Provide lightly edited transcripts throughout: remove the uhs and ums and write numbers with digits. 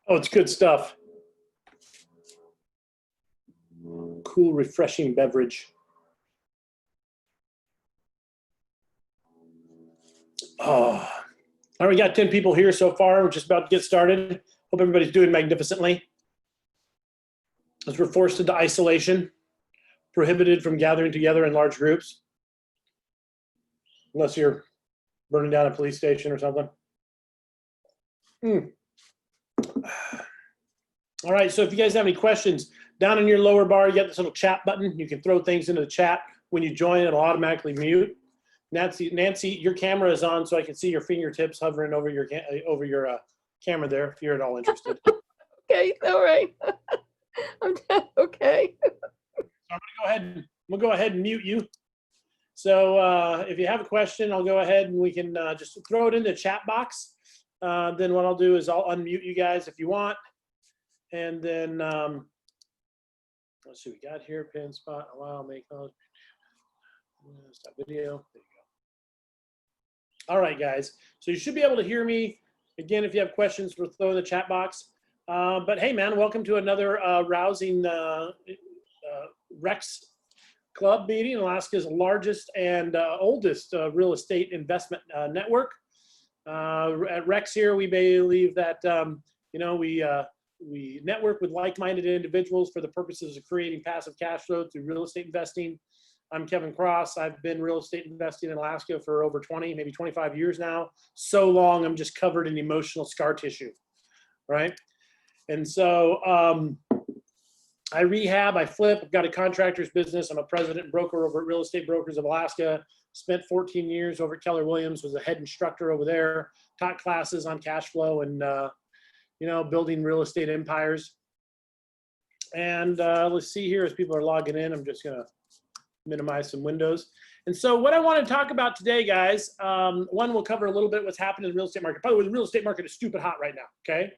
Oh, it's good stuff. Cool, refreshing beverage. Oh, all right, we got 10 people here so far. We're just about to get started. Hope everybody's doing magnificently. As we're forced into isolation, prohibited from gathering together in large groups, unless you're burning down a police station or something. All right, so if you guys have any questions, down in your lower bar, you got this little chat button. You can throw things into the chat. When you join, it'll automatically mute. Nancy, your camera is on, so I can see your fingertips hovering over your camera there, if you're at all interested. Okay, all right. Okay. So I'm gonna go ahead and mute you. So if you have a question, I'll go ahead and we can just throw it in the chat box. Then what I'll do is I'll unmute you guys if you want. And then let's see what we got here. Pin spot, allow, make those. Stop video. There you go. All right, guys. So you should be able to hear me. Again, if you have questions, we'll throw in the chat box. But hey, man, welcome to another rousing Rex Club meeting, Alaska's largest and oldest real estate investment network. At Rex here, we believe that we network with like-minded individuals for the purposes of creating passive cash flow through real estate investing. I'm Kevin Cross. I've been real estate investing in Alaska for over 20, maybe 25 years now. So long, I'm just covered in emotional scar tissue, right? And so I rehab, I flip, I've got a contractor's business. I'm a president and broker over at Real Estate Brokers of Alaska. Spent 14 years over at Keller Williams, was a head instructor over there, taught classes on cash flow and, building real estate empires. And let's see here as people are logging in, I'm just gonna minimize some windows. And so what I want to talk about today, guys, one, we'll cover a little bit what's happening in the real estate market. By the way, the real estate market is stupid hot right now, okay?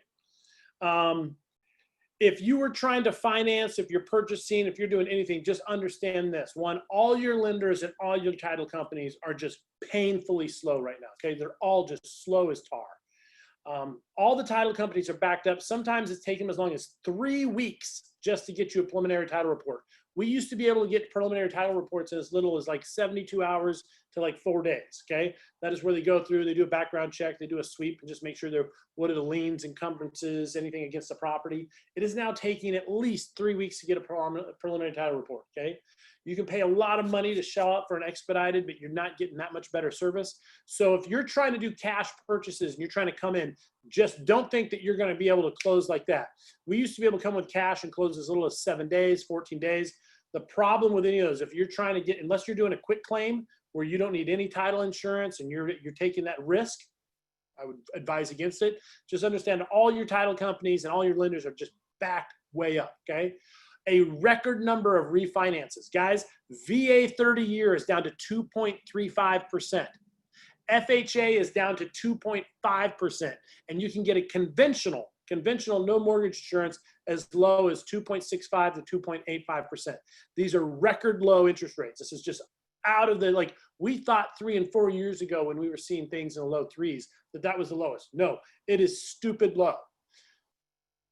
if you were trying to finance, if you're purchasing, if you're doing anything, just understand this. One, all your lenders and all your title companies are just painfully slow right now. Okay. They're all just slow as tar. All the title companies are backed up. Sometimes it's taken them as long as 3 weeks just to get you a preliminary title report. We used to be able to get preliminary title reports in as little as like 72 hours to like 4 days. Okay. That is where they go through, they do a background check, they do a sweep and just make sure they're, what are the liens, encumbrances, anything against the property. It is now taking at least 3 weeks to get a preliminary title report. Okay. You can pay a lot of money to show up for an expedited, but you're not getting that much better service. So if you're trying to do cash purchases and you're trying to come in, just don't think that you're going to be able to close like that. We used to be able to come with cash and close as little as 7 days, 14 days. The problem with any of those, if you're trying to get, unless you're doing a quick claim where you don't need any title insurance and you're taking that risk, I would advise against it. Just understand all your title companies and all your lenders are just backed way up. Okay. A record number of refinances. Guys, VA 30-year is down to 2.35%. FHA is down to 2.5%. And you can get a conventional no mortgage insurance as low as 2.65 to 2.85%. These are record low interest rates. This is just out of the, like, we thought 3 and 4 years ago when we were seeing things in the low threes that was the lowest. No, it is stupid low.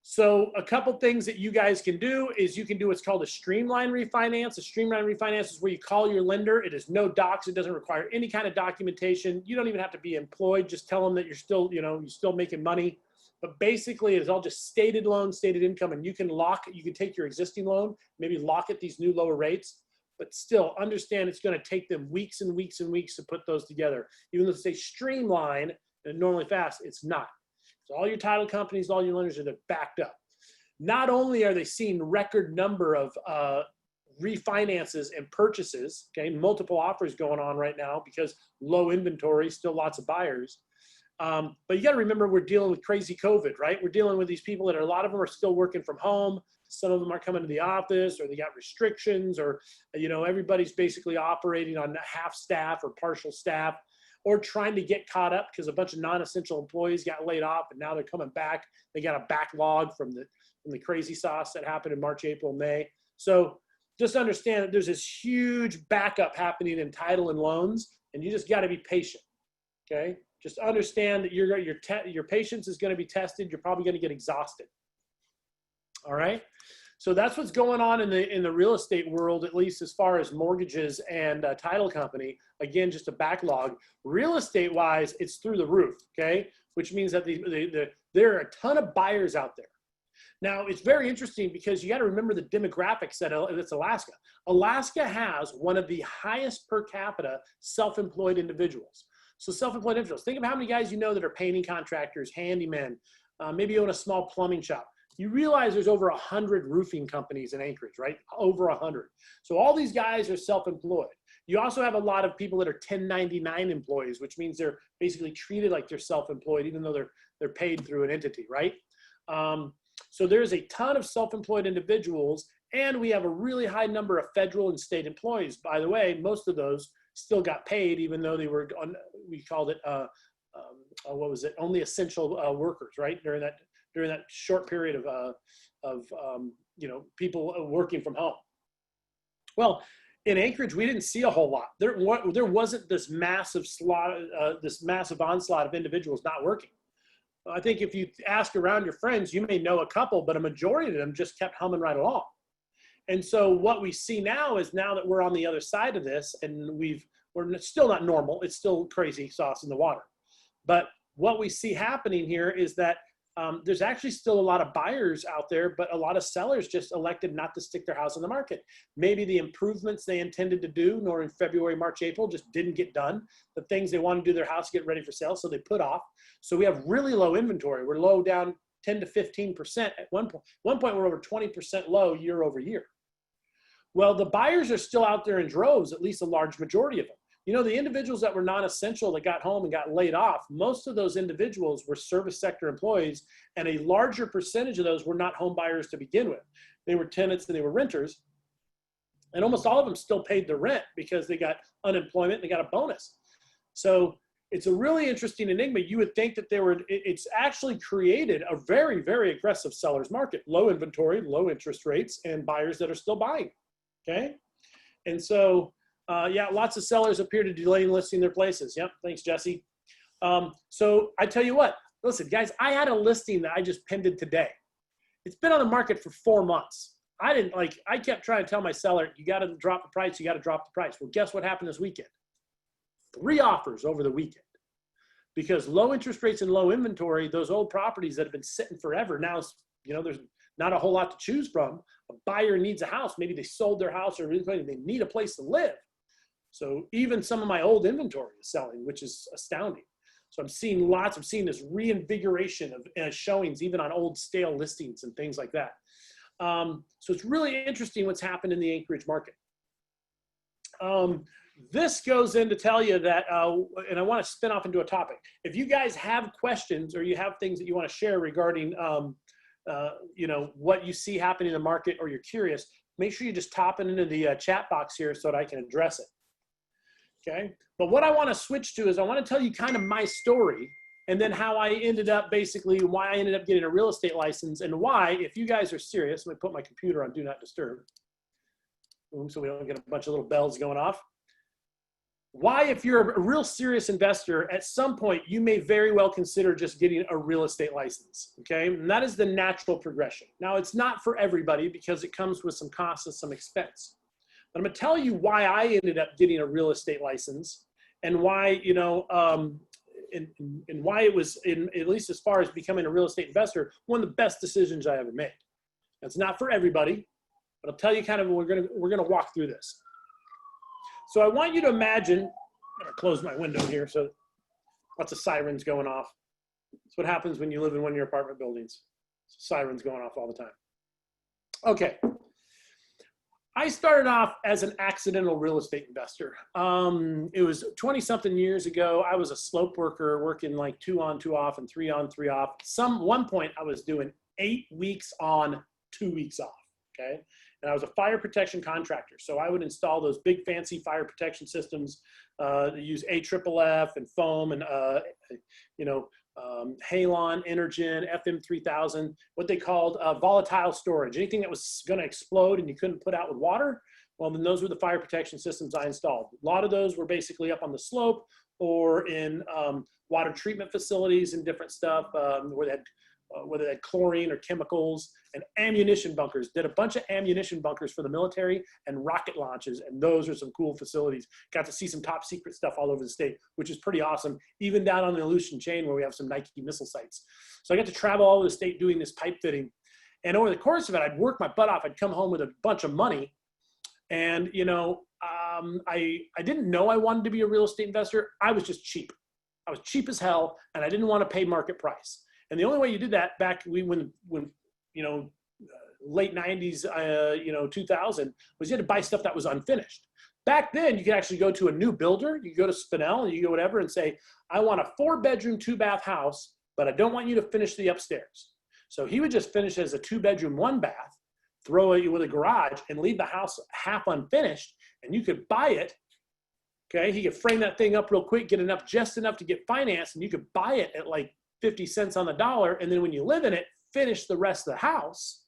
So a couple things that you guys can do is you can do what's called a streamline refinance. A streamline refinance is where you call your lender. It is no docs. It doesn't require any kind of documentation. You don't even have to be employed. Just tell them that you're still, you're still making money. But basically it is all just stated loan, stated income, and you can take your existing loan, maybe lock at these new lower rates, but still understand it's going to take them weeks and weeks and weeks to put those together. Even though they say streamline and normally fast, it's not. So all your title companies, all your lenders they're backed up. Not only are they seeing record number of refinances and purchases, okay, multiple offers going on right now because low inventory, still lots of buyers. But you got to remember we're dealing with crazy COVID, right? We're dealing with these people that a lot of them are still working from home. Some of them are coming to the office or they got restrictions or, everybody's basically operating on half staff or partial staff, or trying to get caught up because a bunch of non-essential employees got laid off and now they're coming back. They got a backlog from the crazy sauce that happened in March, April, May. So just understand that there's this huge backup happening in title and loans, and you just got to be patient. Okay. Just understand that your patience is going to be tested. You're probably going to get exhausted. All right. So that's what's going on in the real estate world, at least as far as mortgages and title company. Again, just a backlog. Real estate wise, it's through the roof. Okay, which means that there are a ton of buyers out there. Now it's very interesting because you got to remember the demographics that's Alaska. Alaska has one of the highest per capita self-employed individuals. So self-employed individuals. Think of how many guys you know that are painting contractors, handymen, maybe own a small plumbing shop. You realize there's over 100 roofing companies in Anchorage, right? Over 100. So all these guys are self-employed. You also have a lot of people that are 1099 employees, which means they're basically treated like they're self-employed, even though they're paid through an entity, right? So there's a ton of self-employed individuals, and we have a really high number of federal and state employees. By the way, most of those still got paid, even though they were on, we called it, what was it? Only essential workers, right? During that short period of people working from home. Well, in Anchorage, we didn't see a whole lot. There wasn't this massive onslaught of individuals not working. I think if you ask around your friends, you may know a couple, but a majority of them just kept humming right along. And so what we see now is, now that we're on the other side of this, and we're still not normal, it's still crazy sauce in the water. But what we see happening here is that there's actually still a lot of buyers out there, but a lot of sellers just elected not to stick their house on the market. Maybe the improvements they intended to do, nor in February, March, April, just didn't get done. The things they wanted to do their house, get ready for sale, so they put off. So we have really low inventory. We're low down 10 to 15% at one point. One point we're over 20% low year over year. Well, the buyers are still out there in droves, at least a large majority of them. The individuals that were non-essential that got home and got laid off, most of those individuals were service sector employees, and a larger percentage of those were not home buyers to begin with. They were tenants and they were renters, and almost all of them still paid the rent because they got unemployment and they got a bonus. So it's a really interesting enigma. You would think that it's actually created a very, very aggressive seller's market, low inventory, low interest rates, and buyers that are still buying, okay? And so, yeah, lots of sellers appear to delay listing their places. Yep, thanks, Jesse. So I tell you what, listen, guys, I had a listing that I just pinned today. It's been on the market for 4 months. I kept trying to tell my seller, you got to drop the price, you got to drop the price. Well, guess what happened this weekend? 3 offers over the weekend. Because low interest rates and low inventory, those old properties that have been sitting forever, now, you know, there's not a whole lot to choose from. A buyer needs a house. Maybe they sold their house or they need a place to live. So even some of my old inventory is selling, which is astounding. So I'm seeing this reinvigoration of showings, even on old stale listings and things like that. So it's really interesting what's happened in the Anchorage market. This goes in to tell you that, and I want to spin off into a topic. If you guys have questions or you have things that you want to share regarding, you know, what you see happening in the market, or you're curious, make sure you just top it into the chat box here so that I can address it. Okay. But what I want to switch to is I want to tell you kind of my story, and then how I ended up, basically why I ended up getting a real estate license, and why, if you guys are serious, let me put my computer on Do Not Disturb so we don't get a bunch of little bells going off. Why, if you're a real serious investor, at some point you may very well consider just getting a real estate license, okay? And that is the natural progression. Now, it's not for everybody because it comes with some costs and some expense. But I'm gonna tell you why I ended up getting a real estate license, and why, you know, and why it was, at least as far as becoming a real estate investor, one of the best decisions I ever made. It's not for everybody, but I'll tell you kind of, we're gonna walk through this. So I want you to imagine, I'm gonna close my window here, so lots of sirens going off. That's what happens when you live in one of your apartment buildings. Sirens going off all the time. Okay. I started off as an accidental real estate investor. It was 20-something years ago. I was a slope worker working like 2 on, 2 off, and 3 on, 3 off. One point I was doing 8 weeks on, 2 weeks off, okay? And I was a fire protection contractor. So I would install those big fancy fire protection systems that use AFFF and foam and, you know, Halon, Energen, FM3000, what they called volatile storage. Anything that was going to explode and you couldn't put out with water, well, then those were the fire protection systems I installed. A lot of those were basically up on the slope or in water treatment facilities and different stuff where they had whether they had chlorine or chemicals, and ammunition bunkers. Did a bunch of ammunition bunkers for the military and rocket launches, and those are some cool facilities. Got to see some top secret stuff all over the state, which is pretty awesome, even down on the Aleutian chain where we have some Nike missile sites. So I got to travel all over the state doing this pipe fitting. And over the course of it, I'd work my butt off. I'd come home with a bunch of money. And, you know, I didn't know I wanted to be a real estate investor. I was just cheap. I was cheap as hell, and I didn't want to pay market price. And the only way you did that back when you know, late 90s, you know, 2000, was you had to buy stuff that was unfinished. Back then, you could actually go to a new builder. You go to Spinell and you go whatever and say, I want a 4-bedroom, 2-bath house, but I don't want you to finish the upstairs. So he would just finish as a 2-bedroom, 1-bath, throw it with a garage, and leave the house half unfinished, and you could buy it. Okay, he could frame that thing up real quick, get enough, just enough to get financed, and you could buy it at like 50 cents on the dollar, and then when you live in it, finish the rest of the house.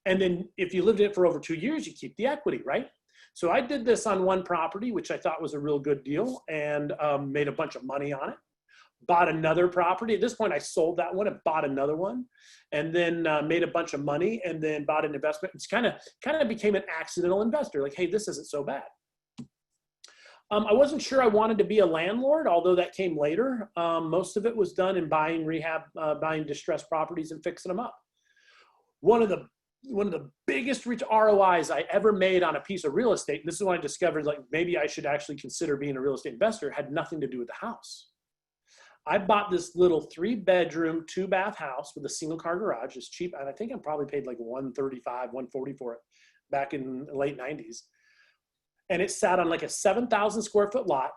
And then if you lived in it for over 2 years, you keep the equity, right? So I did this on one property, which I thought was a real good deal, and made a bunch of money on it. Bought another property. At this point, I sold that one and bought another one, and then made a bunch of money, and then bought an investment. It's kind of became an accidental investor. Like, hey, this isn't so bad. I wasn't sure I wanted to be a landlord, although that came later. Most of it was done in buying buying distressed properties and fixing them up. One of the biggest ROIs I ever made on a piece of real estate, and this is when I discovered like maybe I should actually consider being a real estate investor, had nothing to do with the house. I bought this little 3-bedroom, 2-bath house with a single car garage. It's cheap, and I think I probably paid like $135, $140 for it back in the late 90s. And it sat on like a 7,000 square foot lot,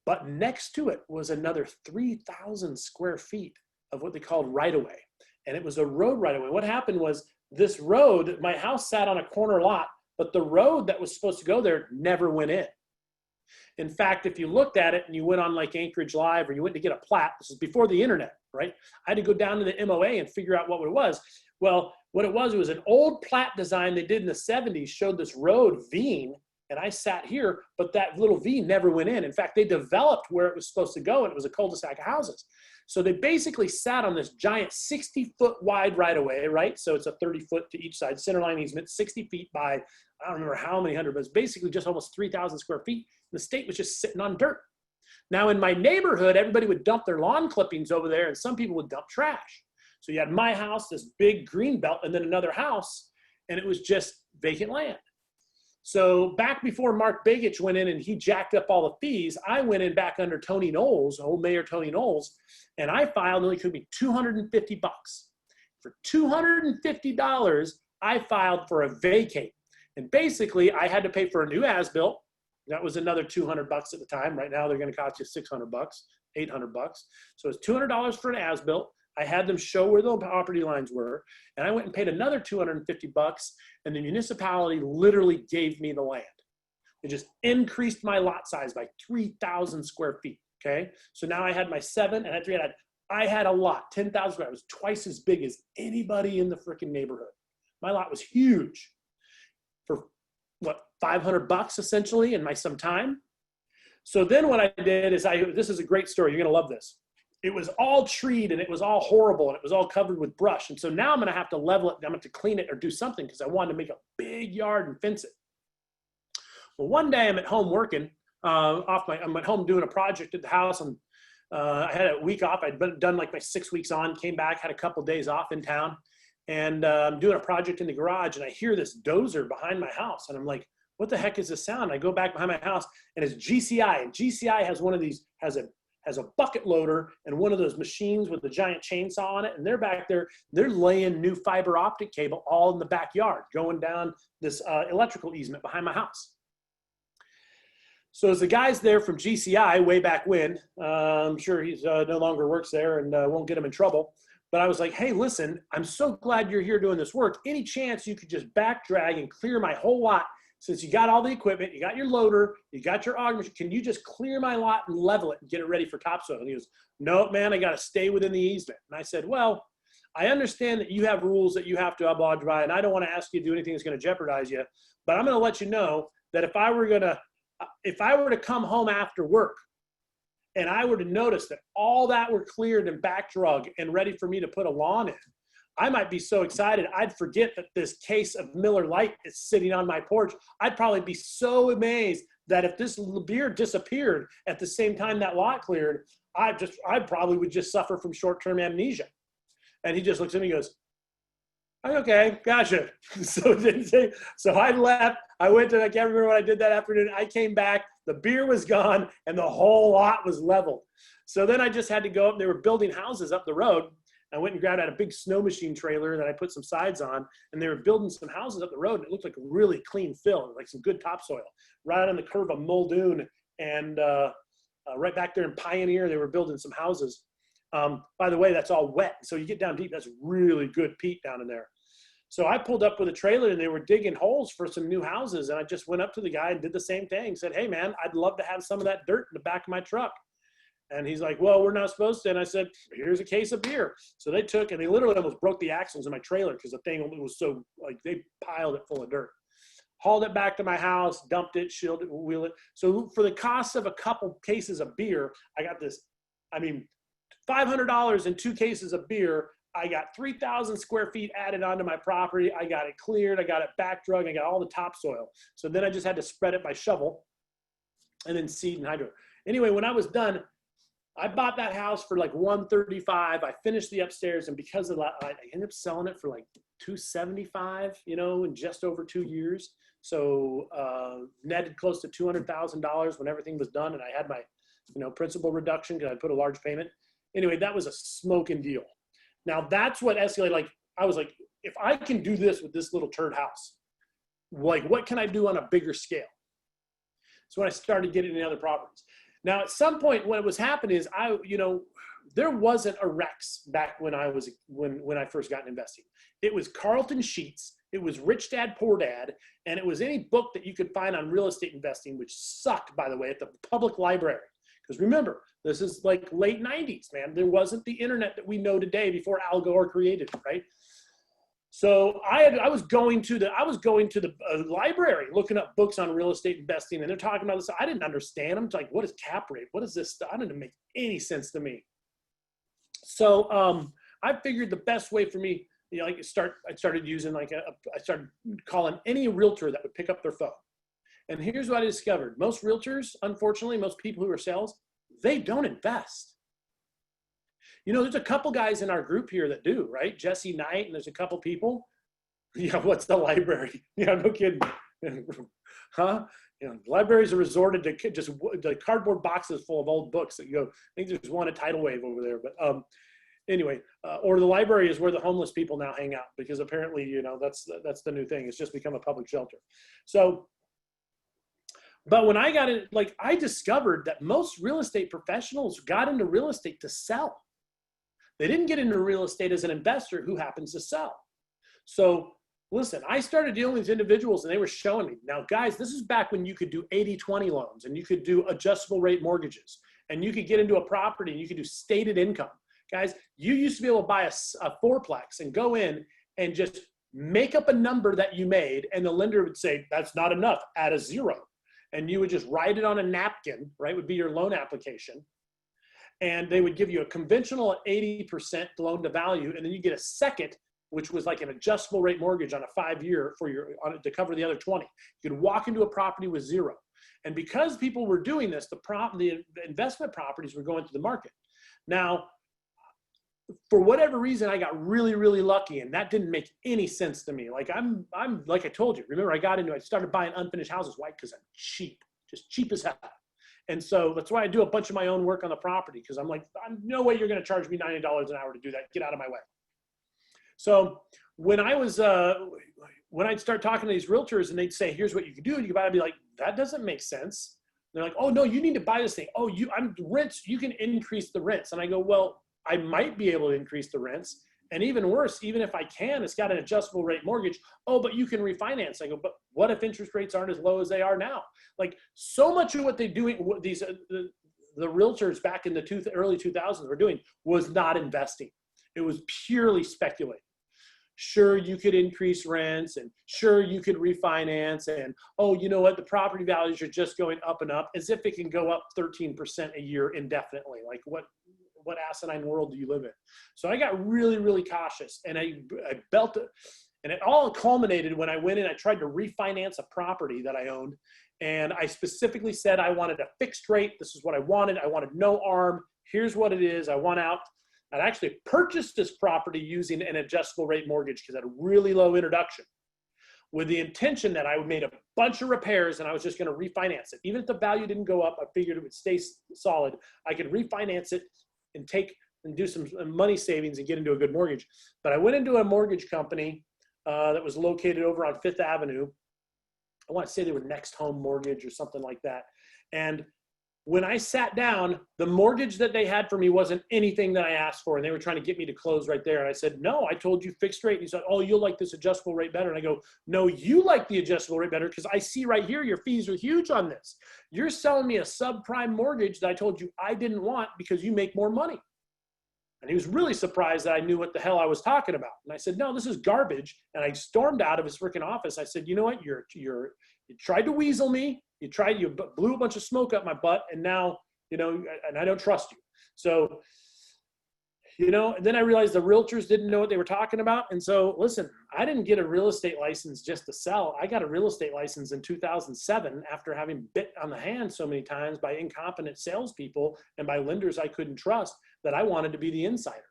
but next to it was another 3,000 square feet of what they called right-of-way. And it was a road right-of-way. What happened was this road, my house sat on a corner lot, but the road that was supposed to go there never went in. In fact, if you looked at it and you went on like Anchorage Live or you went to get a plat, this is before the internet, right? I had to go down to the MOA and figure out what it was. Well, what it was an old plat design they did in the 70s, showed this road V'ing, and I sat here, but that little V never went in. In fact, they developed where it was supposed to go, and it was a cul-de-sac of houses. So they basically sat on this giant 60-foot wide right-of-way, right? So it's a 30-foot to each side, centerline easement, 60 feet by, I don't remember how many hundred, but it's basically just almost 3,000 square feet. The state was just sitting on dirt. Now in my neighborhood, everybody would dump their lawn clippings over there, and some people would dump trash. So you had my house, this big green belt, and then another house, and it was just vacant land. So back before Mark Begich went in and he jacked up all the fees, I went in back under Tony Knowles, old Mayor Tony Knowles, and I filed, only took me $250. For $250, I filed for a vacate. And basically I had to pay for a new as-built. That was another $200 at the time. Right now they're gonna cost you $600, $800. So it's $200 for an as-built. I had them show where the property lines were, and I went and paid another $250, and the municipality literally gave me the land. It just increased my lot size by 3,000 square feet, okay? So now I had my 7, and I had a lot, 10,000 square. It was twice as big as anybody in the freaking neighborhood. My lot was huge for, what, $500 essentially in some time. So then what I did is this is a great story. You're gonna love this. It was all treed and it was all horrible and it was all covered with brush. And so now I'm gonna have to level it. I'm gonna have to clean it or do something because I wanted to make a big yard and fence it. Well, one day I'm at home working I'm at home doing a project at the house, and I had a week off. I'd done like my 6 weeks on, came back, had a couple days off in town, and I'm doing a project in the garage, and I hear this dozer behind my house, and I'm like, what the heck is this sound? I go back behind my house, and it's GCI, and GCI has one of these, has a bucket loader and one of those machines with the giant chainsaw on it, and they're back there, they're laying new fiber optic cable all in the backyard, going down this electrical easement behind my house. So as the guy's there from GCI way back when, I'm sure he's no longer works there and won't get him in trouble. But I was like, hey, listen, I'm so glad you're here doing this work. Any chance you could just back drag and clear my whole lot, since you got all the equipment, you got your loader, you got your augment, can you just clear my lot and level it and get it ready for topsoil? And he goes, no, man, I got to stay within the easement. And I said, well, I understand that you have rules that you have to abide by, and I don't want to ask you to do anything that's going to jeopardize you, but I'm going to let you know that if I were to come home after work and I were to notice that all that were cleared and back drug and ready for me to put a lawn in, I might be so excited I'd forget that this case of Miller Lite is sitting on my porch. I'd probably be so amazed that if this beer disappeared at the same time that lot cleared, I probably would just suffer from short-term amnesia. And he just looks at me and goes, okay, gotcha. So I left. I went to, I can't remember what I did that afternoon. I came back, the beer was gone, and the whole lot was leveled. So then I just had to go up. They were building houses up the road. I went and grabbed out a big snow machine trailer that I put some sides on, and they were building some houses up the road. And it looked like a really clean fill, like some good topsoil, right on the curve of Muldoon, and right back there in Pioneer, they were building some houses. By the way, that's all wet. So you get down deep, that's really good peat down in there. So I pulled up with a trailer and they were digging holes for some new houses. And I just went up to the guy and did the same thing. Said, hey man, I'd love to have some of that dirt in the back of my truck. And he's like, well, we're not supposed to. And I said, here's a case of beer. So they took, and they literally almost broke the axles in my trailer because the thing was so, like, they piled it full of dirt. Hauled it back to my house, dumped it, shielded it, wheel it. So for the cost of a couple cases of beer, I got this, I mean, $500 and 2 cases of beer. I got 3,000 square feet added onto my property. I got it cleared. I got it back drug. I got all the topsoil. So then I just had to spread it by shovel and then seed and hydro. Anyway, when I was done, I bought that house for like $135. I finished the upstairs, and because of that, I ended up selling it for like $275, you know, in just over 2 years. So netted close to $200,000 when everything was done, and I had my, you know, principal reduction because I put a large payment. Anyway, that was a smoking deal. Now that's what escalated. Like, I was like, if I can do this with this little turd house, like, what can I do on a bigger scale? So when I started getting into other properties. Now, at some point, what was happening is there wasn't a Rex back when I was when I first got investing. It was Carlton Sheets It was Rich Dad, Poor Dad, and it was any book that you could find on real estate investing, which sucked, by the way, at the public library. Because remember, this is like late 90s, man. There wasn't the internet that we know today before Al Gore created it, right? So I was going to the library looking up books on real estate investing, and they're talking about this. I didn't understand. I'm like, what is cap rate? What is this stuff? I didn't make any sense to me. So I figured the best way for me, I started using I started calling any realtor that would pick up their phone. And here's what I discovered. Most realtors, unfortunately, most people who are sales, they don't invest. There's a couple guys in our group here that do, right? Jesse Knight, and there's a couple people. Yeah, what's the library? Yeah, no kidding. Huh? Libraries are resorted to just the cardboard boxes full of old books that I think there's one at Tidal Wave over there. But anyway, or the library is where the homeless people now hang out, because apparently, that's the new thing. It's just become a public shelter. So, but when I got in, I discovered that most real estate professionals got into real estate to sell. They didn't get into real estate as an investor who happens to sell. So listen, I started dealing with individuals and they were showing me, now guys, this is back when you could do 80-20 loans and you could do adjustable rate mortgages and you could get into a property and you could do stated income. Guys, you used to be able to buy a fourplex and go in and just make up a number that you made, and the lender would say, that's not enough, add a zero. And you would just write it on a napkin, right, would be your loan application. And they would give you a conventional 80% loan to value, and then you get a second, which was like an adjustable rate mortgage on a 5-year to cover the other 20. You could walk into a property with zero. And because people were doing this, the investment properties were going to the market. Now, for whatever reason, I got really, really lucky, and that didn't make any sense to me. I'm like I told you, remember I started buying unfinished houses. Why? Because I'm cheap, just cheap as hell. And so that's why I do a bunch of my own work on the property, because I'm like, no way you're going to charge me $90 an hour to do that. Get out of my way. So when I'd start talking to these realtors and they'd say, here's what you can do, you gotta be like, that doesn't make sense. They're like, oh no, you need to buy this thing. Oh, rents, you can increase the rents. And I go, well, I might be able to increase the rents. And even worse, even if I can, it's got an adjustable rate mortgage. Oh, but you can refinance. I go, but what if interest rates aren't as low as they are now? Like, so much of what they doing, what the realtors back in the early 2000s were doing was not investing. It was purely speculating. Sure, you could increase rents, and sure, you could refinance, and oh, you know what, the property values are just going up and up, as if it can go up 13% a year indefinitely. Like, what asinine world do you live in? So I got really, really cautious, and I built it, and it all culminated when I went in. I tried to refinance a property that I owned, and I specifically said I wanted a fixed rate. This is what I wanted. I wanted no ARM. Here's what it is. I want out. I'd actually purchased this property using an adjustable rate mortgage because it had a really low introduction, with the intention that I made a bunch of repairs and I was just going to refinance it. Even if the value didn't go up, I figured it would stay solid. I could refinance it and do some money savings and get into a good mortgage. But I went into a mortgage company that was located over on Fifth Avenue. I want to say they were Next Home Mortgage or something like that. And when I sat down, the mortgage that they had for me wasn't anything that I asked for, and they were trying to get me to close right there. And I said, no, I told you fixed rate. And he said, oh, you'll like this adjustable rate better. And I go, no, you like the adjustable rate better because I see right here your fees are huge on this. You're selling me a subprime mortgage that I told you I didn't want because you make more money. And he was really surprised that I knew what the hell I was talking about. And I said, no, this is garbage. And I stormed out of his freaking office. I said, you know what? You tried to weasel me. You blew a bunch of smoke up my butt, and now, and I don't trust you. So, then I realized the realtors didn't know what they were talking about. And so, listen, I didn't get a real estate license just to sell. I got a real estate license in 2007 after having bit on the hand so many times by incompetent salespeople and by lenders I couldn't trust, that I wanted to be the insider.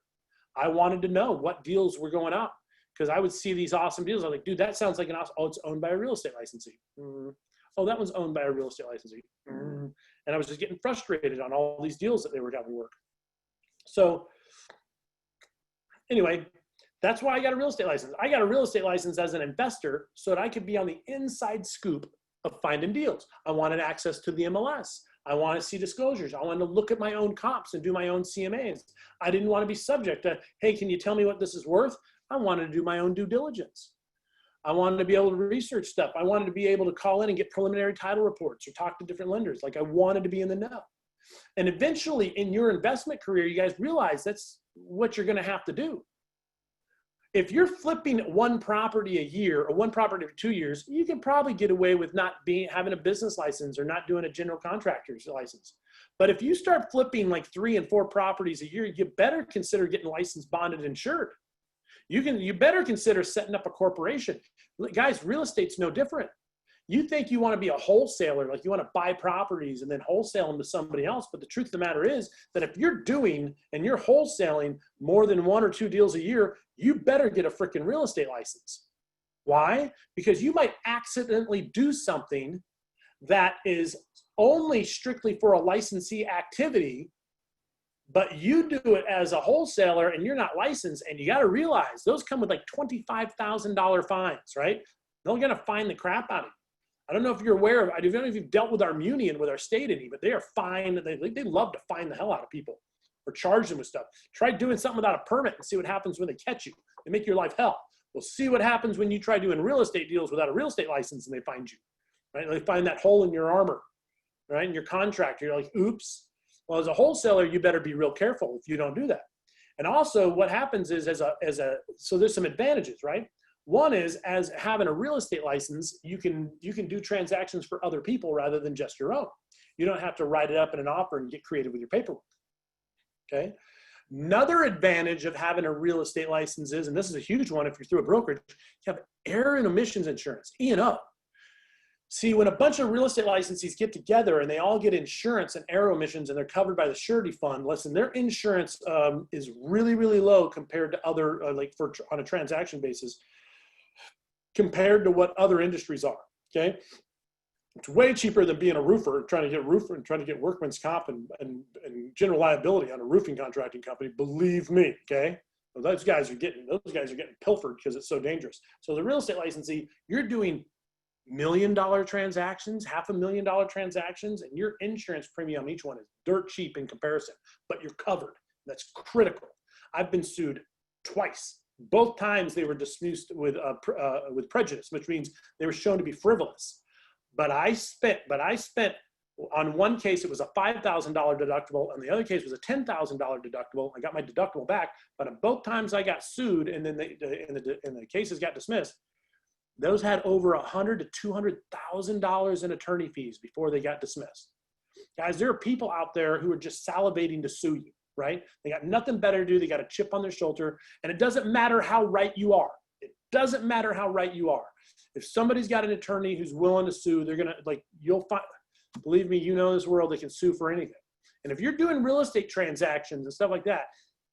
I wanted to know what deals were going on, because I would see these awesome deals. I'm like, dude, that sounds like an awesome, oh, it's owned by a real estate licensee. Oh, that one's owned by a real estate licensee. And I was just getting frustrated on all these deals that they were having work. So anyway, that's why I got a real estate license. I got a real estate license as an investor so that I could be on the inside scoop of finding deals. I wanted access to the MLS. I want to see disclosures. I wanted to look at my own comps and do my own CMAs. I didn't want to be subject to, hey, can you tell me what this is worth? I wanted to do my own due diligence. I wanted to be able to research stuff. I wanted to be able to call in and get preliminary title reports or talk to different lenders. Like I wanted to be in the know. And eventually in your investment career, you guys realize that's what you're going to have to do. If you're flipping one property a year or one property for 2 years, you can probably get away with not having a business license or not doing a general contractor's license. But if you start flipping like 3 and 4 properties a year, you better consider getting licensed, bonded, insured. You better consider setting up a corporation. Guys, real estate's no different. You think you want to be a wholesaler, like you want to buy properties and then wholesale them to somebody else. But the truth of the matter is that if you're doing and you're wholesaling more than 1 or 2 deals a year, you better get a freaking real estate license. Why? Because you might accidentally do something that is only strictly for a licensee activity, but you do it as a wholesaler and you're not licensed. And you got to realize those come with like $25,000 fines, right? They're going to fine the crap out of you. I don't know if you're aware of, I don't know if you've dealt with our muni and with our state any, but they are fine. They love to fine the hell out of people or charge them with stuff. Try doing something without a permit and see what happens when they catch you. They make your life hell. We'll see what happens when you try doing real estate deals without a real estate license and they find you, right? They find that hole in your armor, right? In your contract, you're like, oops. Well, as a wholesaler, you better be real careful if you don't do that. And also what happens is so there's some advantages, right? One is, as having a real estate license, you can do transactions for other people rather than just your own. You don't have to write it up in an offer and get creative with your paperwork, okay? Another advantage of having a real estate license is, and this is a huge one if you're through a brokerage, you have error and omissions insurance, E&O. See, when a bunch of real estate licensees get together and they all get insurance and error omissions and they're covered by the surety fund, listen, their insurance is really, really low compared to other, on a transaction basis, compared to what other industries are, okay? It's way cheaper than being a roofer, trying to get workman's comp and general liability on a roofing contracting company, believe me, okay? Well, those guys are getting pilfered because it's so dangerous. So the real estate licensee, you're doing $1 million transactions, $500,000 transactions, and your insurance premium on each one is dirt cheap in comparison, but you're covered. That's critical. I've been sued twice. Both times they were dismissed with prejudice, which means they were shown to be frivolous. But I spent on one case, it was a $5,000 deductible, and the other case was a $10,000 deductible. I got my deductible back, but on both times I got sued, and then the cases got dismissed. Those had over $100,000 to $200,000 in attorney fees before they got dismissed. Guys, there are people out there who are just salivating to sue you, right? They got nothing better to do. They got a chip on their shoulder, and it doesn't matter how right you are. It doesn't matter how right you are. If somebody's got an attorney who's willing to sue, they're gonna, you'll find, believe me, you know this world, they can sue for anything. And if you're doing real estate transactions and stuff like that,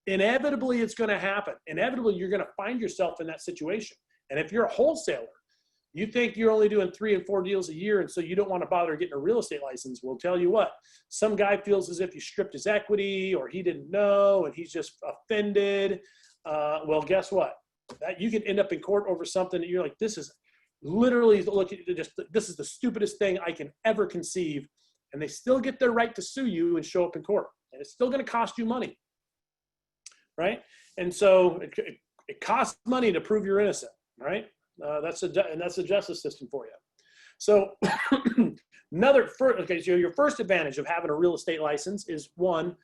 inevitably it's gonna happen. Inevitably, you're gonna find yourself in that situation. And if you're a wholesaler, you think you're only doing 3 and 4 deals a year, and so you don't want to bother getting a real estate license. We'll tell you what, some guy feels as if you stripped his equity or he didn't know and he's just offended. Well, guess what? That you can end up in court over something that you're like, this is literally, this is the stupidest thing I can ever conceive. And they still get their right to sue you and show up in court. And it's still going to cost you money, right? And so it costs money to prove you're innocent, right? That's the justice system for you. So so your first advantage of having a real estate license is one,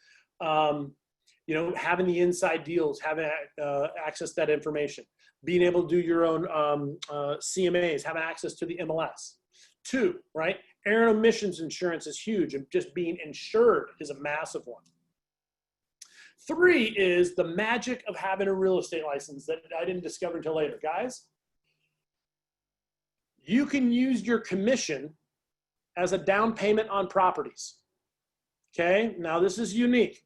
having the inside deals, having access to that information, being able to do your own CMAs, having access to the MLS. 2, right? Error and omissions insurance is huge, and just being insured is a massive one. 3 is the magic of having a real estate license that I didn't discover until later. Guys, you can use your commission as a down payment on properties. Okay, now this is unique.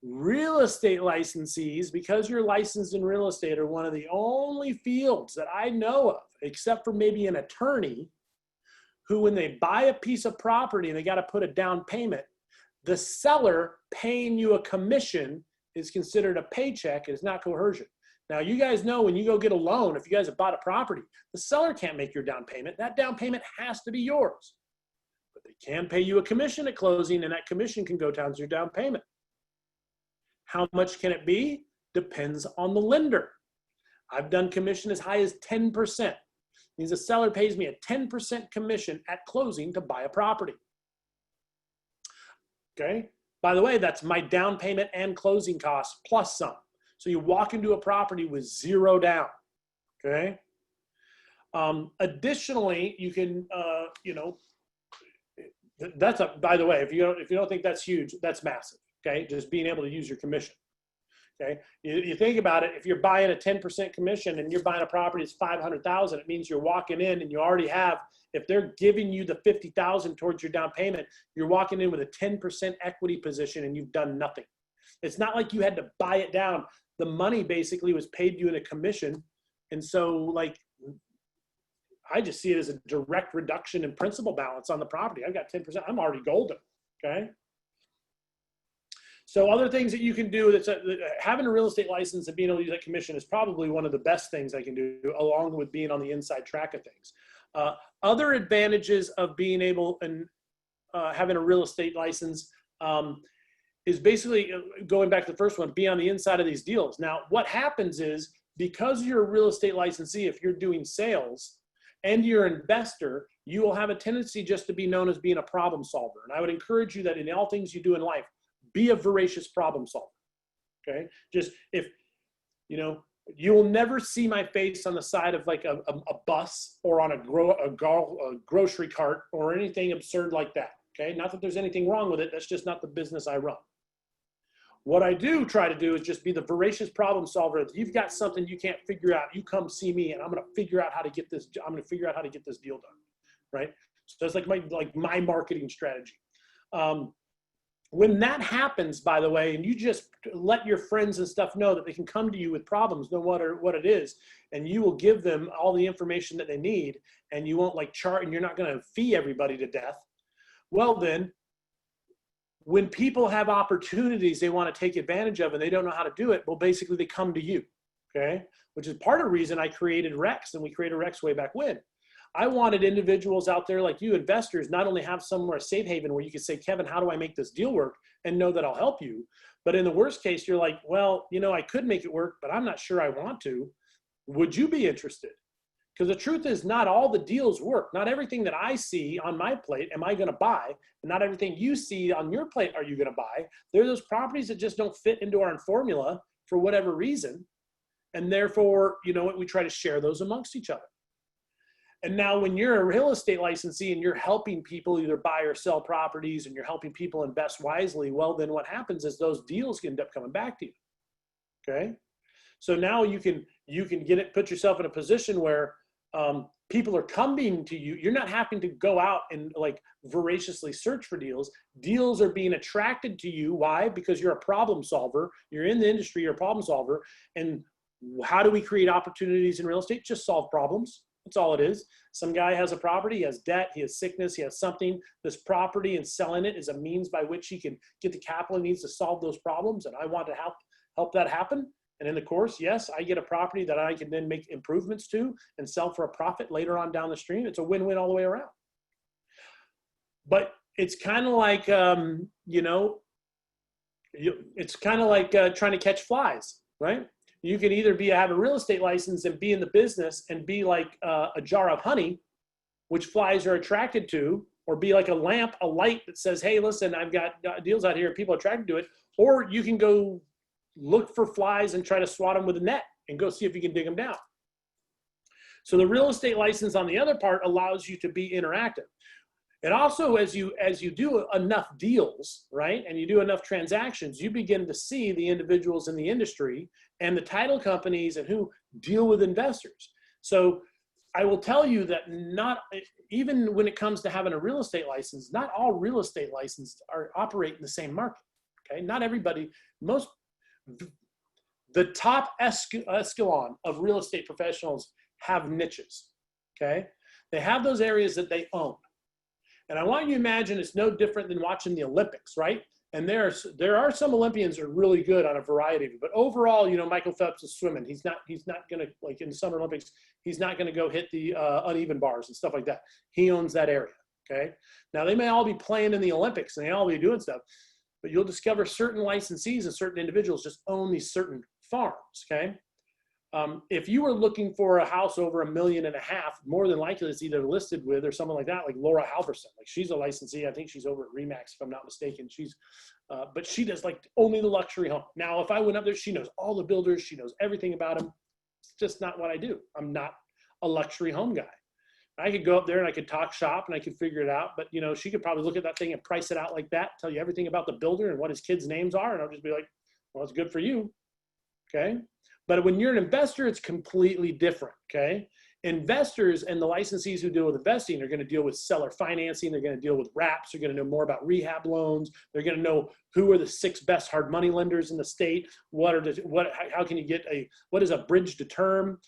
Real estate licensees, because you're licensed in real estate, are one of the only fields that I know of, except for maybe an attorney, who when they buy a piece of property and they got to put a down payment, the seller paying you a commission is considered a paycheck. It's not coercion. Now, you guys know when you go get a loan, if you guys have bought a property, the seller can't make your down payment. That down payment has to be yours. But they can pay you a commission at closing, and that commission can go towards your down payment. How much can it be? Depends on the lender. I've done commission as high as 10%. means the seller pays me a 10% commission at closing to buy a property. Okay. By the way, that's my down payment and closing costs plus some. So you walk into a property with zero down. Okay. Additionally, you can, that's a, by the way, if you don't think that's huge, that's massive. Okay. Just being able to use your commission. Okay. You think about it, if you're buying a 10% commission and you're buying a property that's 500,000, it means you're walking in and you already have, if they're giving you the 50,000 towards your down payment, you're walking in with a 10% equity position and you've done nothing. It's not like you had to buy it down. The money basically was paid you in a commission. And so like, I just see it as a direct reduction in principal balance on the property. I've got 10%, I'm already golden. Okay. So other things that you can do, that's having a real estate license and being able to use that commission is probably one of the best things I can do, along with being on the inside track of things. Other advantages of being able and having a real estate license is basically going back to the first one, be on the inside of these deals. Now, what happens is because you're a real estate licensee, if you're doing sales and you're an investor, you will have a tendency just to be known as being a problem solver. And I would encourage you that in all things you do in life, be a voracious problem solver. Okay. Just if, you will never see my face on the side of like a bus or on a grocery cart or anything absurd like that. Okay. Not that there's anything wrong with it. That's just not the business I run. What I do try to do is just be the voracious problem solver. If you've got something you can't figure out, you come see me and I'm going to figure out how to get this. I'm going to figure out how to get this deal done. Right. So that's like my marketing strategy. When that happens, by the way, and you just let your friends and stuff know that they can come to you with problems, no matter what it is, and you will give them all the information that they need, and you won't and you're not going to fee everybody to death. Well, then, when people have opportunities they want to take advantage of and they don't know how to do it, well, basically they come to you, okay? Which is part of the reason I created Rex, and we created Rex way back when. I wanted individuals out there like you, investors, not only have somewhere, a safe haven where you can say, Kevin, how do I make this deal work, and know that I'll help you. But in the worst case, you're like, well, I could make it work, but I'm not sure I want to. Would you be interested? Because the truth is not all the deals work. Not everything that I see on my plate am I going to buy. And not everything you see on your plate are you going to buy. There are those properties that just don't fit into our formula for whatever reason. And therefore, we try to share those amongst each other. And now when you're a real estate licensee and you're helping people either buy or sell properties and you're helping people invest wisely, well, then what happens is those deals end up coming back to you. Okay. So now you can put yourself in a position where people are coming to you. You're not having to go out and like voraciously search for deals. Deals are being attracted to you. Why? Because you're a problem solver. You're in the industry, you're a problem solver. And how do we create opportunities in real estate? Just solve problems. That's all it is. Some guy has a property, he has debt, he has sickness, he has something. This property and selling it is a means by which he can get the capital he needs to solve those problems. And I want to help that happen. And in the course, yes, I get a property that I can then make improvements to and sell for a profit later on down the stream. It's a win-win all the way around. But it's kind of like, it's kind of like trying to catch flies, right? You can either have a real estate license and be in the business and be like a jar of honey, which flies are attracted to, or be like a light that says, hey, listen, I've got deals out here, people are attracted to it. Or you can go look for flies and try to swat them with a net and go see if you can dig them down. So the real estate license on the other part allows you to be interactive. And also as you do enough deals, right, and you do enough transactions, you begin to see the individuals in the industry and the title companies and who deal with investors. So I will tell you that even when it comes to having a real estate license, not all real estate licenses operate in the same market. Okay, not everybody. The top echelon of real estate professionals have niches. Okay, they have those areas that they own. And I want you to imagine it's no different than watching the Olympics, right? And there are some Olympians that are really good on a variety of it. But overall, Michael Phelps is swimming. He's not going to, like in the Summer Olympics, he's not going to go hit the uneven bars and stuff like that. He owns that area, okay? Now, they may all be playing in the Olympics and they all be doing stuff, but you'll discover certain licensees and certain individuals just own these certain farms, okay? If you were looking for a house over $1.5 million, more than likely it's either listed with or someone like that, like Laura Halverson. Like she's a licensee. I think she's over at Remax, if I'm not mistaken. But she does like only the luxury home. Now, if I went up there, she knows all the builders. She knows everything about them. It's just not what I do. I'm not a luxury home guy. I could go up there and I could talk shop and I could figure it out. But, she could probably look at that thing and price it out like that, tell you everything about the builder and what his kids' names are. And I'll just be like, well, it's good for you. Okay. But when you're an investor, it's completely different. Okay. Investors and the licensees who deal with investing are going to deal with seller financing. They're going to deal with wraps. They're going to know more about rehab loans. They're going to know who are the 6 best hard money lenders in the state. How can you get what is a bridge to term?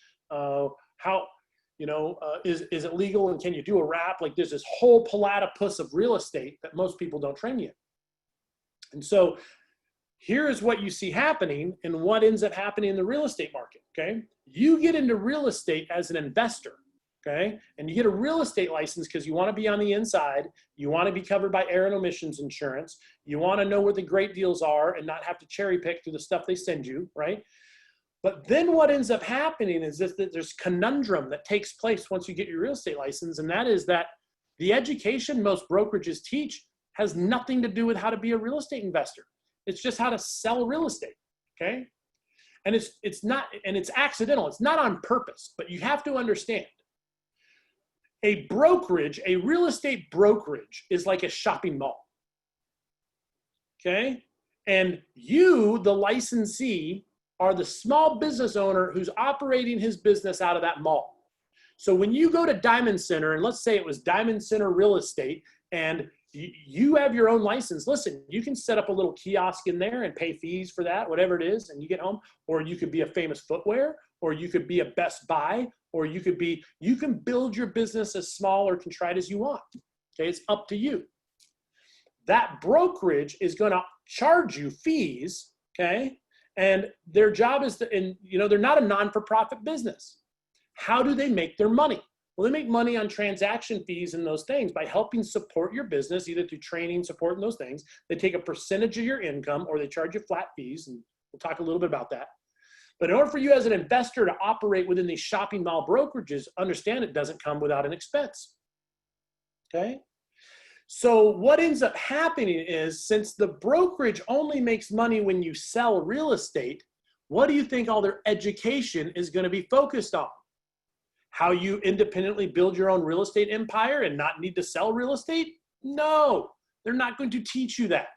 Is it legal and can you do a wrap? Like there's this whole platypus of real estate that most people don't train you in. And so here's what you see happening and what ends up happening in the real estate market, okay? You get into real estate as an investor, okay? And you get a real estate license because you want to be on the inside. You want to be covered by air and omissions insurance. You want to know where the great deals are and not have to cherry pick through the stuff they send you, right? But then what ends up happening is that there's conundrum that takes place once you get your real estate license, and that is that the education most brokerages teach has nothing to do with how to be a real estate investor. It's just how to sell real estate, okay? And it's accidental. It's not on purpose, but you have to understand. A real estate brokerage is like a shopping mall, okay? And you, the licensee, are the small business owner who's operating his business out of that mall. So when you go to Diamond Center, and let's say it was Diamond Center Real Estate, and you have your own license, listen, you can set up a little kiosk in there and pay fees for that, whatever it is, and you get home, or you could be a Famous Footwear, or you could be a Best Buy, or you can build your business as small or contrite as you want, okay? It's up to you. That brokerage is gonna charge you fees, okay? And their job is they're not a non-for-profit business. How do they make their money? Well, they make money on transaction fees and those things by helping support your business, either through training, support, and those things. They take a percentage of your income or they charge you flat fees, and we'll talk a little bit about that. But in order for you as an investor to operate within these shopping mall brokerages, understand it doesn't come without an expense, okay? So what ends up happening is, since the brokerage only makes money when you sell real estate, what do you think all their education is going to be focused on? How you independently build your own real estate empire and not need to sell real estate? No, they're not going to teach you that.